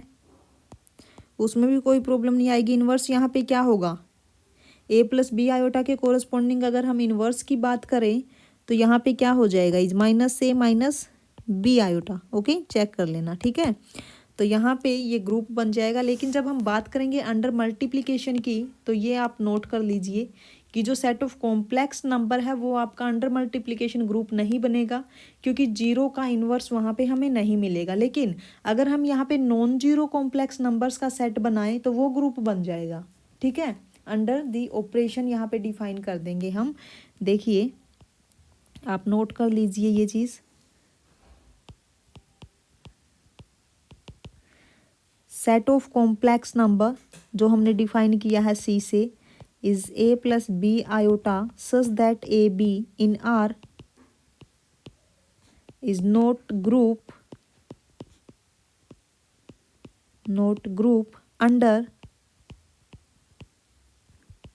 उसमें भी कोई प्रॉब्लम नहीं आएगी। इन्वर्स यहाँ पे क्या होगा, a + b आयोटा के कोरस्पॉन्डिंग अगर हम इन्वर्स की बात करें तो यहाँ पे क्या हो जाएगा, -a - b iota. Okay, check कर लेना, ठीक है। तो यहाँ पे ये ग्रुप बन जाएगा। लेकिन जब हम बात करेंगे अंडर मल्टीप्लिकेशन की, तो ये आप नोट कर लीजिए कि जो सेट ऑफ कॉम्प्लेक्स नंबर है वो आपका अंडर मल्टीप्लिकेशन ग्रुप नहीं बनेगा, क्योंकि 0 का इन्वर्स वहाँ पे हमें नहीं मिलेगा। लेकिन अगर हम यहाँ पे नॉन जीरो कॉम्प्लेक्स नंबर्स का सेट बनाएं तो वो ग्रुप बन जाएगा, ठीक है। अंडर दी ऑपरेशन यहाँ पे डिफाइन कर देंगे हम। देखिए आप नोट कर लीजिए ये चीज़। सेट ऑफ कॉम्प्लेक्स नंबर जो हमने डिफाइन किया है सी से is a + b iota such that a b in R is not group under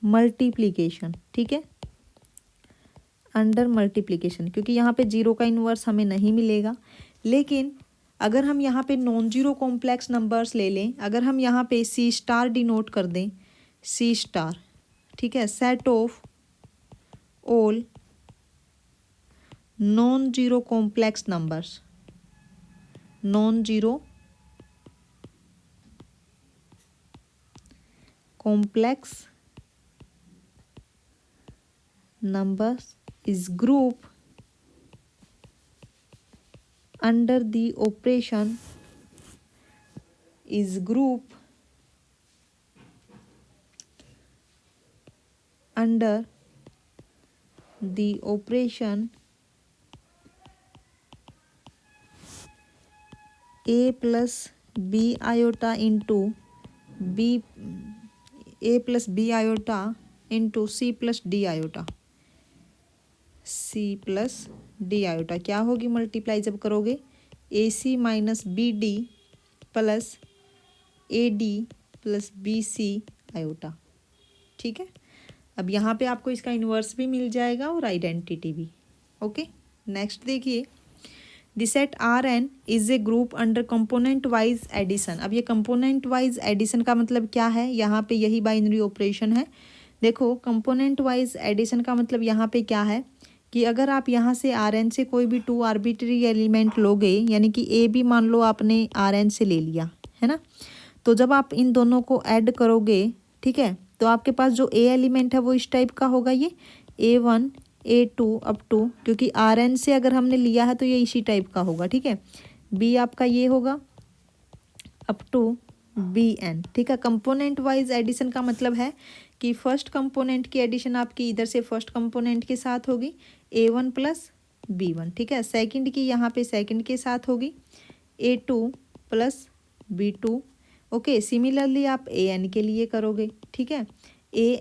multiplication, ठीक है, अंडर मल्टीप्लिकेशन, क्योंकि यहाँ पे 0 का इन्वर्स हमें नहीं मिलेगा। लेकिन अगर हम यहाँ पे नॉन जीरो कॉम्प्लेक्स नंबर्स ले लें, अगर हम यहाँ पे C* डिनोट कर दें, C*, ठीक है, set of all non zero complex numbers, non zero complex numbers is group under the operation is group under the operation a + b iota into b a + b iota into c + d iota, c + d iota क्या होगी, multiply जब करोगे AC - BD + AD + BC iota, ठीक है। अब यहाँ पे आपको इसका इन्वर्स भी मिल जाएगा और आइडेंटिटी भी। ओके, नेक्स्ट देखिए, the set Rn is a group under component wise addition. अब ये कंपोनेंट वाइज एडिशन का मतलब क्या है, यहाँ पे यही बाइनरी ऑपरेशन है। देखो कंपोनेंट वाइज एडिशन का मतलब यहाँ पे क्या है कि अगर आप यहाँ से Rn से कोई भी 2 आर्बिट्री एलिमेंट लोगे, यानी कि ए भी मान लो आपने Rn से ले लिया है ना, तो जब आप इन दोनों को ऐड करोगे, ठीक है, तो आपके पास जो ए एलिमेंट है वो इस टाइप का होगा, ये A1 A2 अप टू, क्योंकि Rn से अगर हमने लिया है तो ये इसी टाइप का होगा, ठीक है। बी आपका ये होगा अप टू Bn, ठीक है। कंपोनेंट वाइज एडिशन का मतलब है कि फर्स्ट कंपोनेंट की एडिशन आपकी इधर से फर्स्ट कंपोनेंट के साथ होगी A1 + B1, ठीक है। सेकंड की यहाँ पे सेकंड के साथ होगी A2 + B2। ओके, सिमिलरली आप An के लिए करोगे, ठीक है,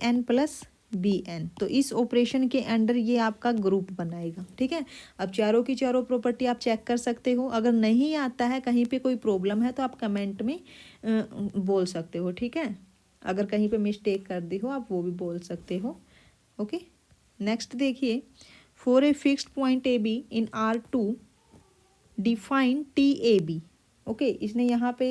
An + Bn। तो इस ऑपरेशन के अंडर ये आपका ग्रुप बनाएगा, ठीक है। अब चारों की चारों प्रॉपर्टी आप चेक कर सकते हो। अगर नहीं आता है, कहीं पे कोई प्रॉब्लम है तो आप कमेंट में बोल सकते हो, ठीक है। अगर कहीं पे मिस्टेक कर दी हो आप वो भी बोल सकते हो। ओके, नेक्स्ट देखिए, for a fixed point AB in R2 define TAB। Okay, इसने यहाँ पे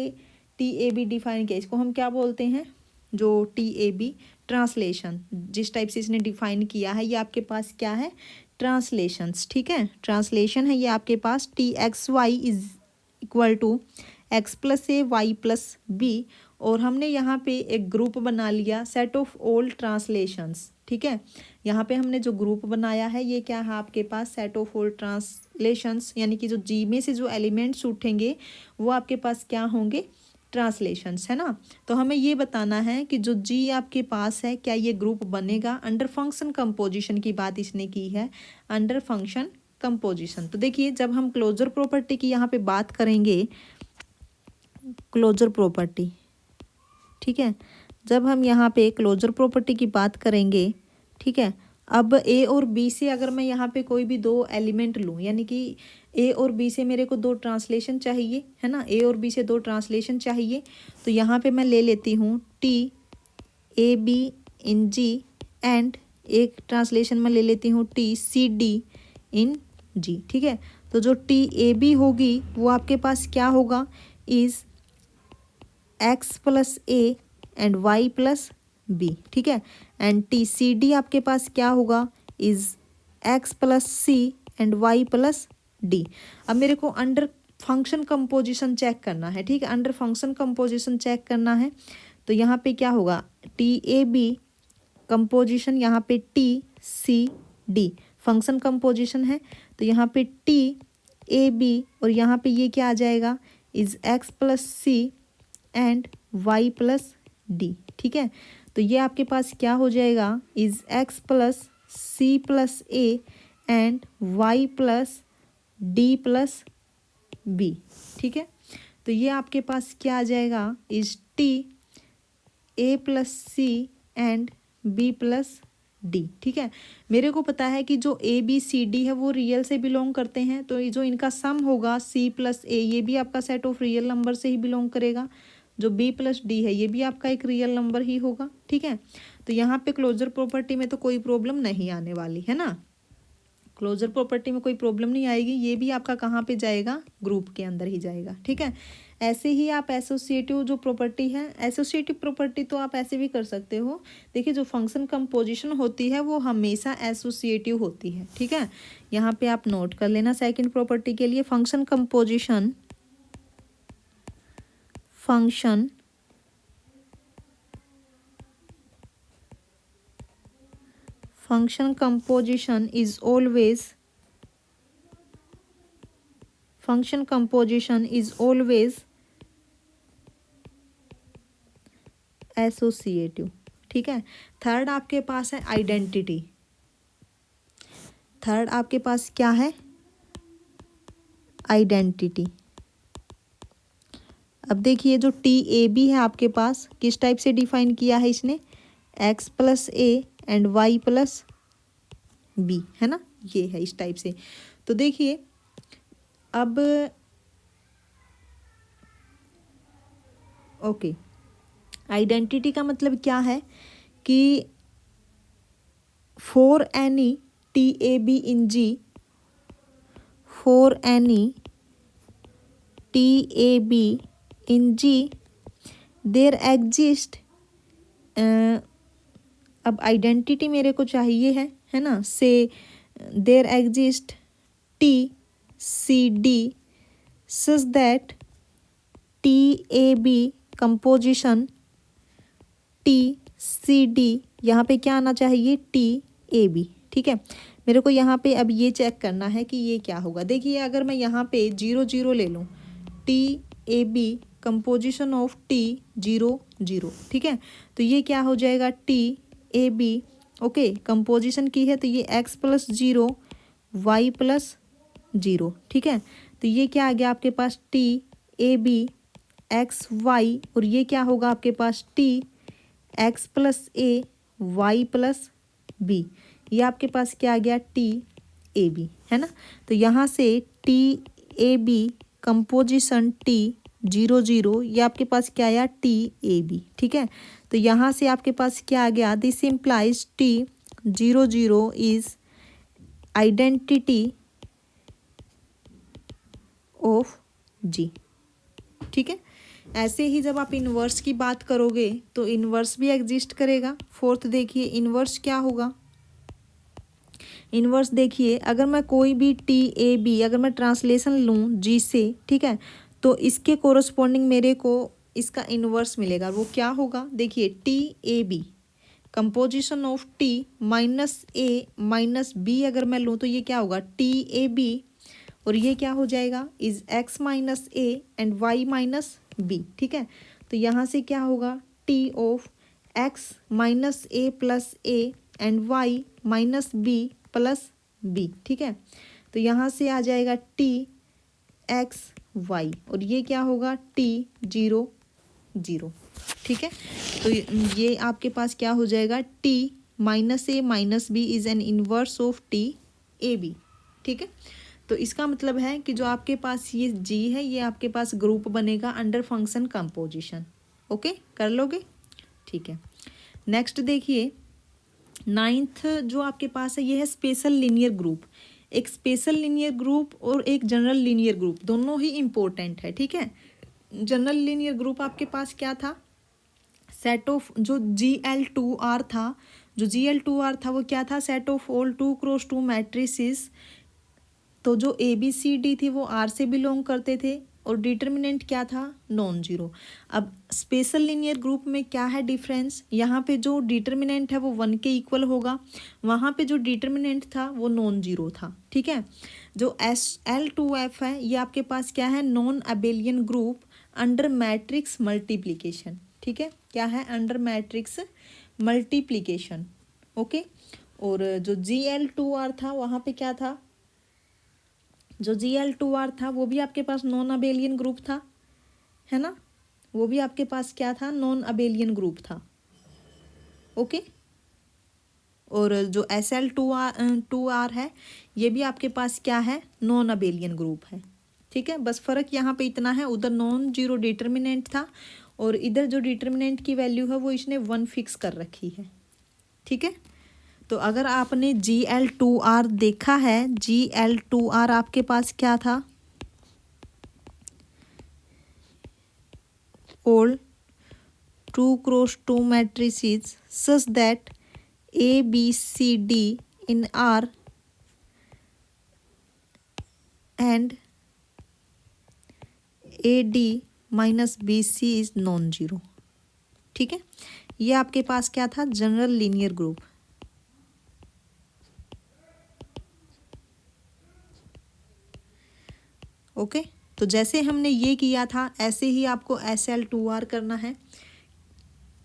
TAB डिफाइन किया। इसको हम क्या बोलते हैं, जो TAB ट्रांसलेशन जिस टाइप से इसने डिफाइन किया है, ये आपके पास क्या है, ट्रांसलेशंस, ठीक है, ट्रांसलेशन है ये आपके पास। TXY is equal to X + A Y + B, और हमने यहाँ पे एक ग्रुप बना लिया सेट ऑफ ऑल ट्रांसलेशंस, ठीक है। यहाँ पे हमने जो ग्रुप बनाया है ये क्या है आपके पास, सेट ऑफ ऑल ट्रांसलेशंस, यानी कि जो जी में से जो एलिमेंट्स उठेंगे वो आपके पास क्या होंगे, ट्रांसलेशंस, है ना। तो हमें ये बताना है कि जो जी आपके पास है क्या ये ग्रुप बनेगा। अंडर फंक्शन कंपोजिशन की बात इसने की है, अंडर फंक्शन कंपोजिशन। तो देखिए जब हम क्लोजर प्रॉपर्टी की यहाँ पे बात करेंगे, क्लोजर प्रॉपर्टी ठीक है। जब हम यहाँ पे क्लोजर प्रॉपर्टी की बात करेंगे, ठीक है, अब ए और बी से अगर मैं यहाँ पे कोई भी दो एलिमेंट लूँ, यानी कि ए और बी से मेरे को दो ट्रांसलेशन चाहिए, है ना, ए और बी से दो ट्रांसलेशन चाहिए, तो यहाँ पे मैं ले लेती हूँ T A B in G and एक ट्रांसलेशन में ले लेती हूँ टी सी डी इन जी, ठीक है। तो जो टी ए बी होगी वो आपके पास क्या होगा, is X plus A and Y plus B, ठीक है। एंड टी सी डी आपके पास क्या होगा, is X plus C and Y plus D. अब मेरे को अंडर फंक्शन कंपोजिशन चेक करना है, ठीक है, अंडर फंक्शन कंपोजिशन चेक करना है। तो यहाँ पे क्या होगा, टी ए बी कंपोजिशन, यहाँ पे T C D function composition है, तो यहाँ पे टी ए बी और यहाँ पे ये क्या आ जाएगा, is X plus C and Y plus D, ठीक है। तो ये आपके पास क्या हो जाएगा, is X plus C plus A and Y plus D plus B, ठीक है। तो ये आपके पास क्या आ जाएगा, is T A plus C and B plus D, ठीक है। मेरे को पता है कि जो ए बी सी डी है वो रियल से बिलोंग करते हैं, तो ये जो इनका सम होगा सी प्लस ए, ये भी आपका सेट ऑफ रियल नंबर से ही बिलोंग करेगा। जो बी प्लस डी है ये भी आपका एक रियल नंबर ही होगा, ठीक है। तो यहाँ पे क्लोजर प्रॉपर्टी में तो कोई प्रॉब्लम नहीं आने वाली है ना, क्लोजर प्रॉपर्टी में कोई प्रॉब्लम नहीं आएगी। ये भी आपका कहाँ पे जाएगा, ग्रुप के अंदर ही जाएगा, ठीक है। ऐसे ही आप एसोसिएटिव जो प्रॉपर्टी है, एसोसिएटिव प्रॉपर्टी तो आप ऐसे भी कर सकते हो। देखिए जो फंक्शन कंपोजिशन होती है वो हमेशा एसोसिएटिव होती है, ठीक है। यहाँ पे आप नोट कर लेना सेकंड प्रॉपर्टी के लिए, function composition, function composition is always associative, ठीक है। थर्ड आपके पास है आइडेंटिटी। थर्ड आपके पास क्या है, आइडेंटिटी। अब देखिए जो टी ए बी है आपके पास किस टाइप से डिफाइन किया है इसने, X plus A and Y plus B, है ना, ये है इस टाइप से। तो देखिए अब ओके, आइडेंटिटी का मतलब क्या है कि for any T A B in G, for any T A B in G there exist, अब आइडेंटिटी मेरे को चाहिए है ना, से there exist T C D such that T A B composition T C D, यहाँ पे क्या आना चाहिए, टी ए बी, ठीक है। मेरे को यहाँ पे अब ये चेक करना है कि ये क्या होगा। देखिए अगर मैं यहाँ पे 0 0 ले लूँ, T A B composition of T 0 0, ठीक है, तो ये क्या हो जाएगा, T A B, okay, composition की है तो ये एक्स प्लस 0 वाई प्लस 0, ठीक है। तो ये क्या आ गया आपके पास, T A B X Y, और ये क्या होगा आपके पास, T X plus A Y plus B, ये आपके पास क्या आ गया, टी ए बी, है ना। तो यहाँ से T A B composition T 0 0, ये आपके पास क्या आया, टी ए बी, ठीक है। तो यहाँ से आपके पास क्या आ गया, this implies T 0 0 is identity of G, ठीक है। ऐसे ही जब आप इन्वर्स की बात करोगे तो इन्वर्स भी एग्जिस्ट करेगा। फोर्थ देखिए इन्वर्स क्या होगा, इन्वर्स देखिए अगर मैं कोई भी टी ए बी अगर मैं ट्रांसलेशन लूँ जी से, ठीक है, तो इसके कोरस्पॉन्डिंग मेरे को इसका इन्वर्स मिलेगा। वो क्या होगा, देखिए T A B composition of T minus A minus B अगर मैं लूँ तो ये क्या होगा, टी ए बी, और ये क्या हो जाएगा, is X minus A and Y minus B, ठीक है। तो यहाँ से क्या होगा, T of X minus A plus A and Y minus B plus B, ठीक है। तो यहाँ से आ जाएगा टी एक्स वाई, और ये क्या होगा, टी 0 0। ठीक है, तो ये आपके पास क्या हो जाएगा, T minus A minus B is an inverse of T A B. ठीक है, तो इसका मतलब है कि जो आपके पास ये जी है ये आपके पास ग्रुप बनेगा अंडर फंक्शन कंपोजिशन। ओके, कर लोगे? ठीक है, नेक्स्ट देखिए 9th जो आपके पास है ये है स्पेशल लीनियर ग्रुप। एक स्पेशल लीनियर ग्रुप और एक जनरल लीनियर ग्रुप दोनों ही इम्पोर्टेंट है। ठीक है, जनरल लीनियर ग्रुप आपके पास क्या था, सेट ऑफ जो GL2R था, जो GL2R था वो क्या था, set of all 2x2 matrices. तो जो ABCD थी वो R से बिलोंग करते थे और डिटर्मिनेंट क्या था, नॉन जीरो। अब स्पेशल लीनियर ग्रुप में क्या है डिफरेंस, यहाँ पे जो डिटर्मिनेंट है वो 1 के इक्वल होगा, वहाँ पे जो डिटर्मिनेंट था वो नॉन जीरो था। ठीक है, जो SL2F है ये आपके पास क्या है, non abelian group under matrix multiplication. ठीक है, क्या है, अंडर मैट्रिक्स मल्टीप्लिकेशन। ओके, और जो GL2R था वहाँ पे क्या था, जो GL2R था वो भी आपके पास नॉन अबेलियन ग्रुप था, है ना, वो भी आपके पास क्या था, नॉन अबेलियन ग्रुप था। ओके, और जो SL2R है ये भी आपके पास क्या है, नॉन अबेलियन ग्रुप है। ठीक है, बस फ़र्क यहाँ पे इतना है, उधर नॉन जीरो डिटर्मिनेंट था और इधर जो डिटर्मिनेंट की वैल्यू है वो इसने 1 फिक्स कर रखी है। ठीक है, तो अगर आपने GL2R देखा है, GL2R आपके पास क्या था, all 2x2 matrices such that A, B, C, D in R and AD minus BC is non zero. ठीक है, ये आपके पास क्या था, जनरल लीनियर ग्रुप। ओके, तो जैसे हमने ये किया था ऐसे ही आपको SL2R करना है।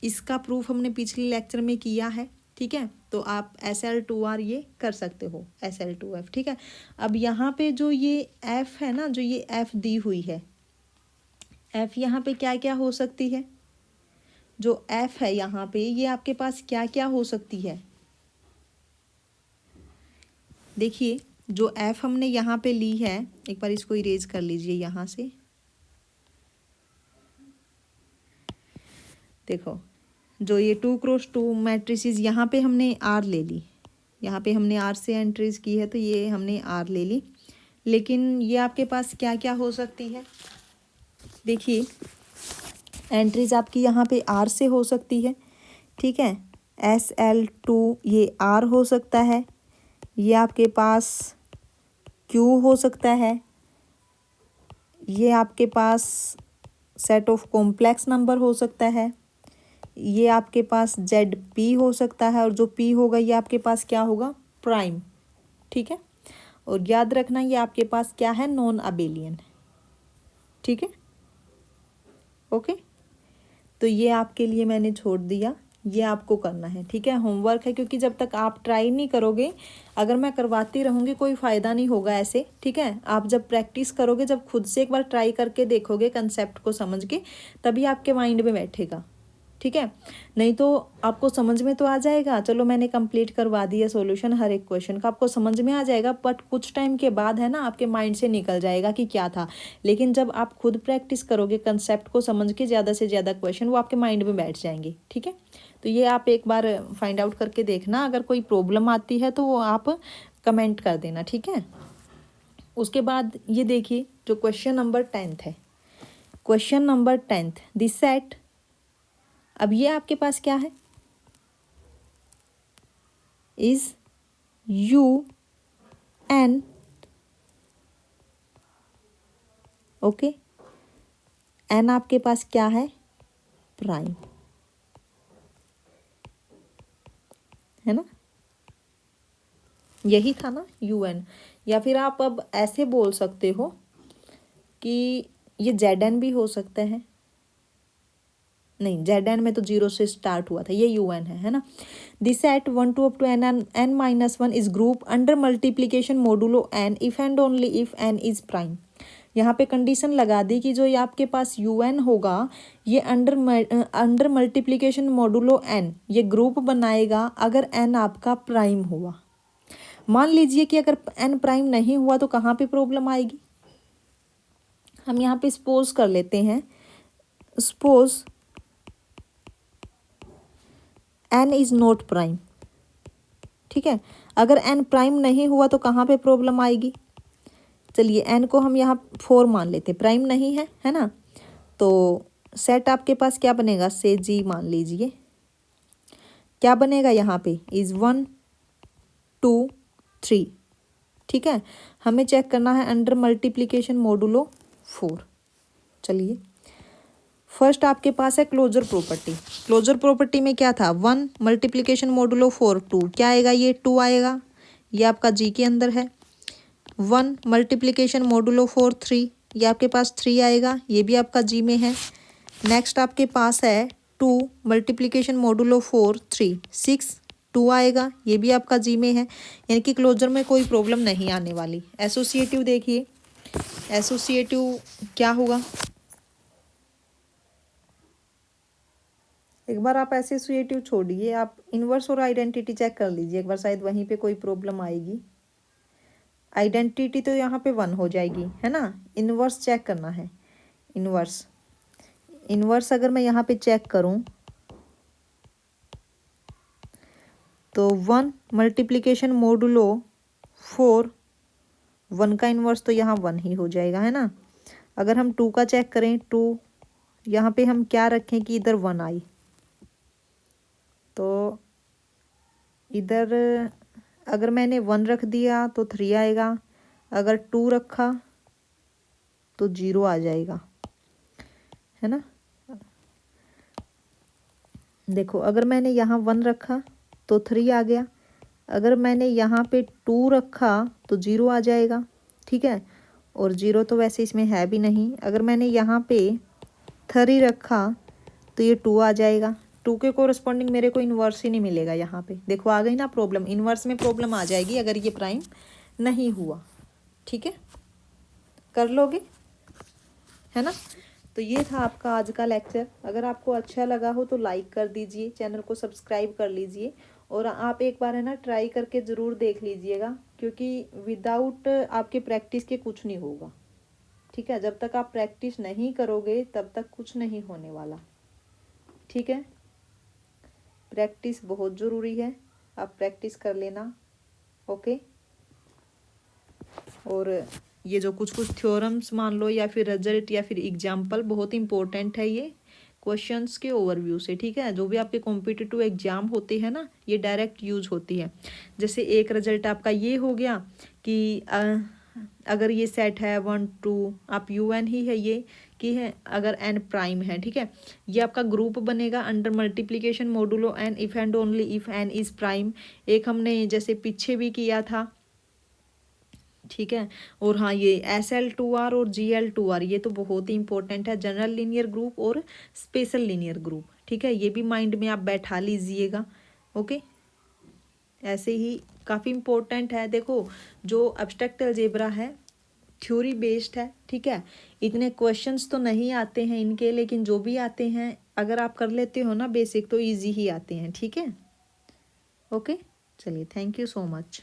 इसका प्रूफ हमने पिछले लेक्चर में किया है। ठीक है, तो आप SL2R ये कर सकते हो, SL2F। ठीक है, अब यहाँ पे जो ये F है ना, जो ये F दी हुई है, F यहाँ पे क्या क्या हो सकती है, जो F है यहाँ पे ये आपके पास क्या क्या हो सकती है। देखिए जो F हमने यहाँ पे ली है, एक बार इसको इरेज कर लीजिए यहाँ से। देखो जो ये 2x2 मैट्रिसेस यहाँ पे हमने R ले ली, यहाँ पे हमने R से एंट्रीज की है तो ये हमने R ले ली, लेकिन ये आपके पास क्या क्या हो सकती है। देखिए एंट्रीज आपकी यहाँ पे R से हो सकती है। ठीक है, SL2 ये R हो सकता है, ये आपके पास Q हो सकता है, ये आपके पास सेट ऑफ कॉम्प्लेक्स नंबर हो सकता है, ये आपके पास ZP हो सकता है और जो P होगा ये आपके पास क्या होगा, प्राइम। ठीक है, और याद रखना ये आपके पास क्या है, नॉन अबेलियन। ठीक है, ओके, तो ये आपके लिए मैंने छोड़ दिया, ये आपको करना है। ठीक है, होमवर्क है, क्योंकि जब तक आप ट्राई नहीं करोगे, अगर मैं करवाती रहूँगी कोई फ़ायदा नहीं होगा ऐसे। ठीक है, आप जब प्रैक्टिस करोगे, जब खुद से एक बार ट्राई करके देखोगे कंसेप्ट को समझ के, तभी आपके माइंड में बैठेगा। ठीक है, नहीं तो आपको समझ में तो आ जाएगा, चलो मैंने कंप्लीट करवा दिया सॉल्यूशन हर एक क्वेश्चन का, आपको समझ में आ जाएगा, बट कुछ टाइम के बाद है ना आपके माइंड से निकल जाएगा कि क्या था। लेकिन जब आप खुद प्रैक्टिस करोगे कंसेप्ट को समझ के, ज़्यादा से ज़्यादा क्वेश्चन वो आपके माइंड में बैठ जाएंगे। ठीक है, तो ये आप एक बार फाइंड आउट करके देखना, अगर कोई प्रॉब्लम आती है तो वो आप कमेंट कर देना। ठीक है, उसके बाद ये देखिए जो क्वेश्चन नंबर 10 है, क्वेश्चन नंबर 10, दिस सेट। अब ये आपके पास क्या है, इज UN, ओके, N आपके पास क्या है, प्राइम, है ना, यही था ना UN। या फिर आप अब ऐसे बोल सकते हो कि ये ZN भी हो सकता है, नहीं ZN में तो 0 से स्टार्ट हुआ था, ये UN है ना। This set 1 to up to N-1 is group under multiplication modulo N if and only if N is prime. यहाँ पे कंडीशन लगा दी कि जो ये आपके पास UN होगा ये अंडर मल्टीप्लिकेशन मॉडुलो n ये ग्रुप बनाएगा अगर n आपका प्राइम हुआ। मान लीजिए कि अगर n प्राइम नहीं हुआ तो कहाँ पे प्रॉब्लम आएगी। हम यहाँ पे सपोज कर लेते हैं, suppose n is not prime. ठीक है, अगर n प्राइम नहीं हुआ तो कहाँ पे प्रॉब्लम आएगी। चलिए n को हम यहाँ 4 मान लेते, प्राइम नहीं है, है ना। तो सेट आपके पास क्या बनेगा, से जी मान लीजिए, क्या बनेगा यहाँ पे इज 1 2 3। ठीक है, हमें चेक करना है अंडर मल्टीप्लिकेशन मॉडुलो 4। चलिए फर्स्ट आपके पास है क्लोजर प्रॉपर्टी। क्लोजर प्रॉपर्टी में क्या था, 1 मल्टीप्लिकेशन मॉडुलो 4 2, क्या आएगा ये 2 आएगा, ये आपका जी के अंदर है। 1 मल्टीप्लिकेशन मॉडुलो 4 3, ये आपके पास 3 आएगा, ये भी आपका जी में है। नेक्स्ट आपके पास है 2 मल्टीप्लिकेशन मॉडुलो 4 3 6, 2 आएगा, ये भी आपका जी में है। यानी कि क्लोजर में कोई प्रॉब्लम नहीं आने वाली। एसोसिएटिव देखिए, एसोसिएटिव क्या होगा, एक बार आप एसोसिएटिव छोड़िए, आप इन्वर्स और आइडेंटिटी चेक कर लीजिए एक बार, शायद वहीं पे कोई प्रॉब्लम आएगी। आइडेंटिटी तो यहाँ पे 1 हो जाएगी, है ना। इन्वर्स चेक करना है, इन्वर्स, इन्वर्स अगर मैं यहाँ पे चेक करूँ तो 1 मल्टीप्लिकेशन मॉडुलो 4, 1 का इन्वर्स तो यहाँ 1 ही हो जाएगा, है ना। अगर हम 2 का चेक करें, 2 यहाँ पे हम क्या रखें कि इधर 1 आई, तो इधर अगर मैंने 1 रख दिया तो 3 आएगा, अगर 2 रखा तो 0 आ जाएगा, है ना। देखो अगर मैंने यहाँ 1 रखा तो 3 आ गया, अगर मैंने यहाँ पे 2 रखा तो 0 आ जाएगा। ठीक है, और 0 तो वैसे इसमें है भी नहीं। अगर मैंने यहाँ पे 3 रखा तो ये 2 आ जाएगा। 2 के कोरस्पॉन्डिंग मेरे को इन्वर्स ही नहीं मिलेगा यहाँ पे। देखो आ गई ना प्रॉब्लम, इन्वर्स में प्रॉब्लम आ जाएगी अगर ये प्राइम नहीं हुआ। ठीक है, कर लोगे, है ना। तो ये था आपका आज का लेक्चर। अगर आपको अच्छा लगा हो तो लाइक कर दीजिए, चैनल को सब्सक्राइब कर लीजिए, और आप एक बार है ना ट्राई करके ज़रूर देख लीजिएगा, क्योंकि विदाउट आपके प्रैक्टिस के कुछ नहीं होगा। ठीक है, जब तक आप प्रैक्टिस नहीं करोगे तब तक कुछ नहीं होने वाला। ठीक है, प्रैक्टिस बहुत ज़रूरी है, आप प्रैक्टिस कर लेना। ओके, और ये जो कुछ कुछ थ्योरम्स मान लो या फिर रिजल्ट या फिर एग्जाम्पल, बहुत इंपॉर्टेंट है ये क्वेश्चंस के ओवरव्यू से। ठीक है, जो भी आपके कॉम्पिटिटिव एग्जाम होते हैं ना, ये डायरेक्ट यूज होती है। जैसे एक रिजल्ट आपका ये हो गया कि अगर ये सेट है 1 2, आप UN ही है ये कि है, अगर n प्राइम है, ठीक है, ये आपका ग्रुप बनेगा under multiplication modulo n if and only if n is prime. एक हमने जैसे पीछे भी किया था, ठीक है। और हाँ, ये SL2R और GL2R ये तो बहुत ही इंपॉर्टेंट है, जनरल लीनियर ग्रुप और स्पेशल लीनियर ग्रुप। ठीक है, ये भी माइंड में आप बैठा लीजिएगा। ओके, ऐसे ही काफ़ी इंपॉर्टेंट है। देखो जो एब्स्ट्रैक्ट अलजेब्रा है थ्योरी बेस्ड है, ठीक है, इतने क्वेश्चंस तो नहीं आते हैं इनके, लेकिन जो भी आते हैं अगर आप कर लेते हो ना बेसिक तो इजी ही आते हैं। ठीक है, ओके, चलिए, थैंक यू सो मच।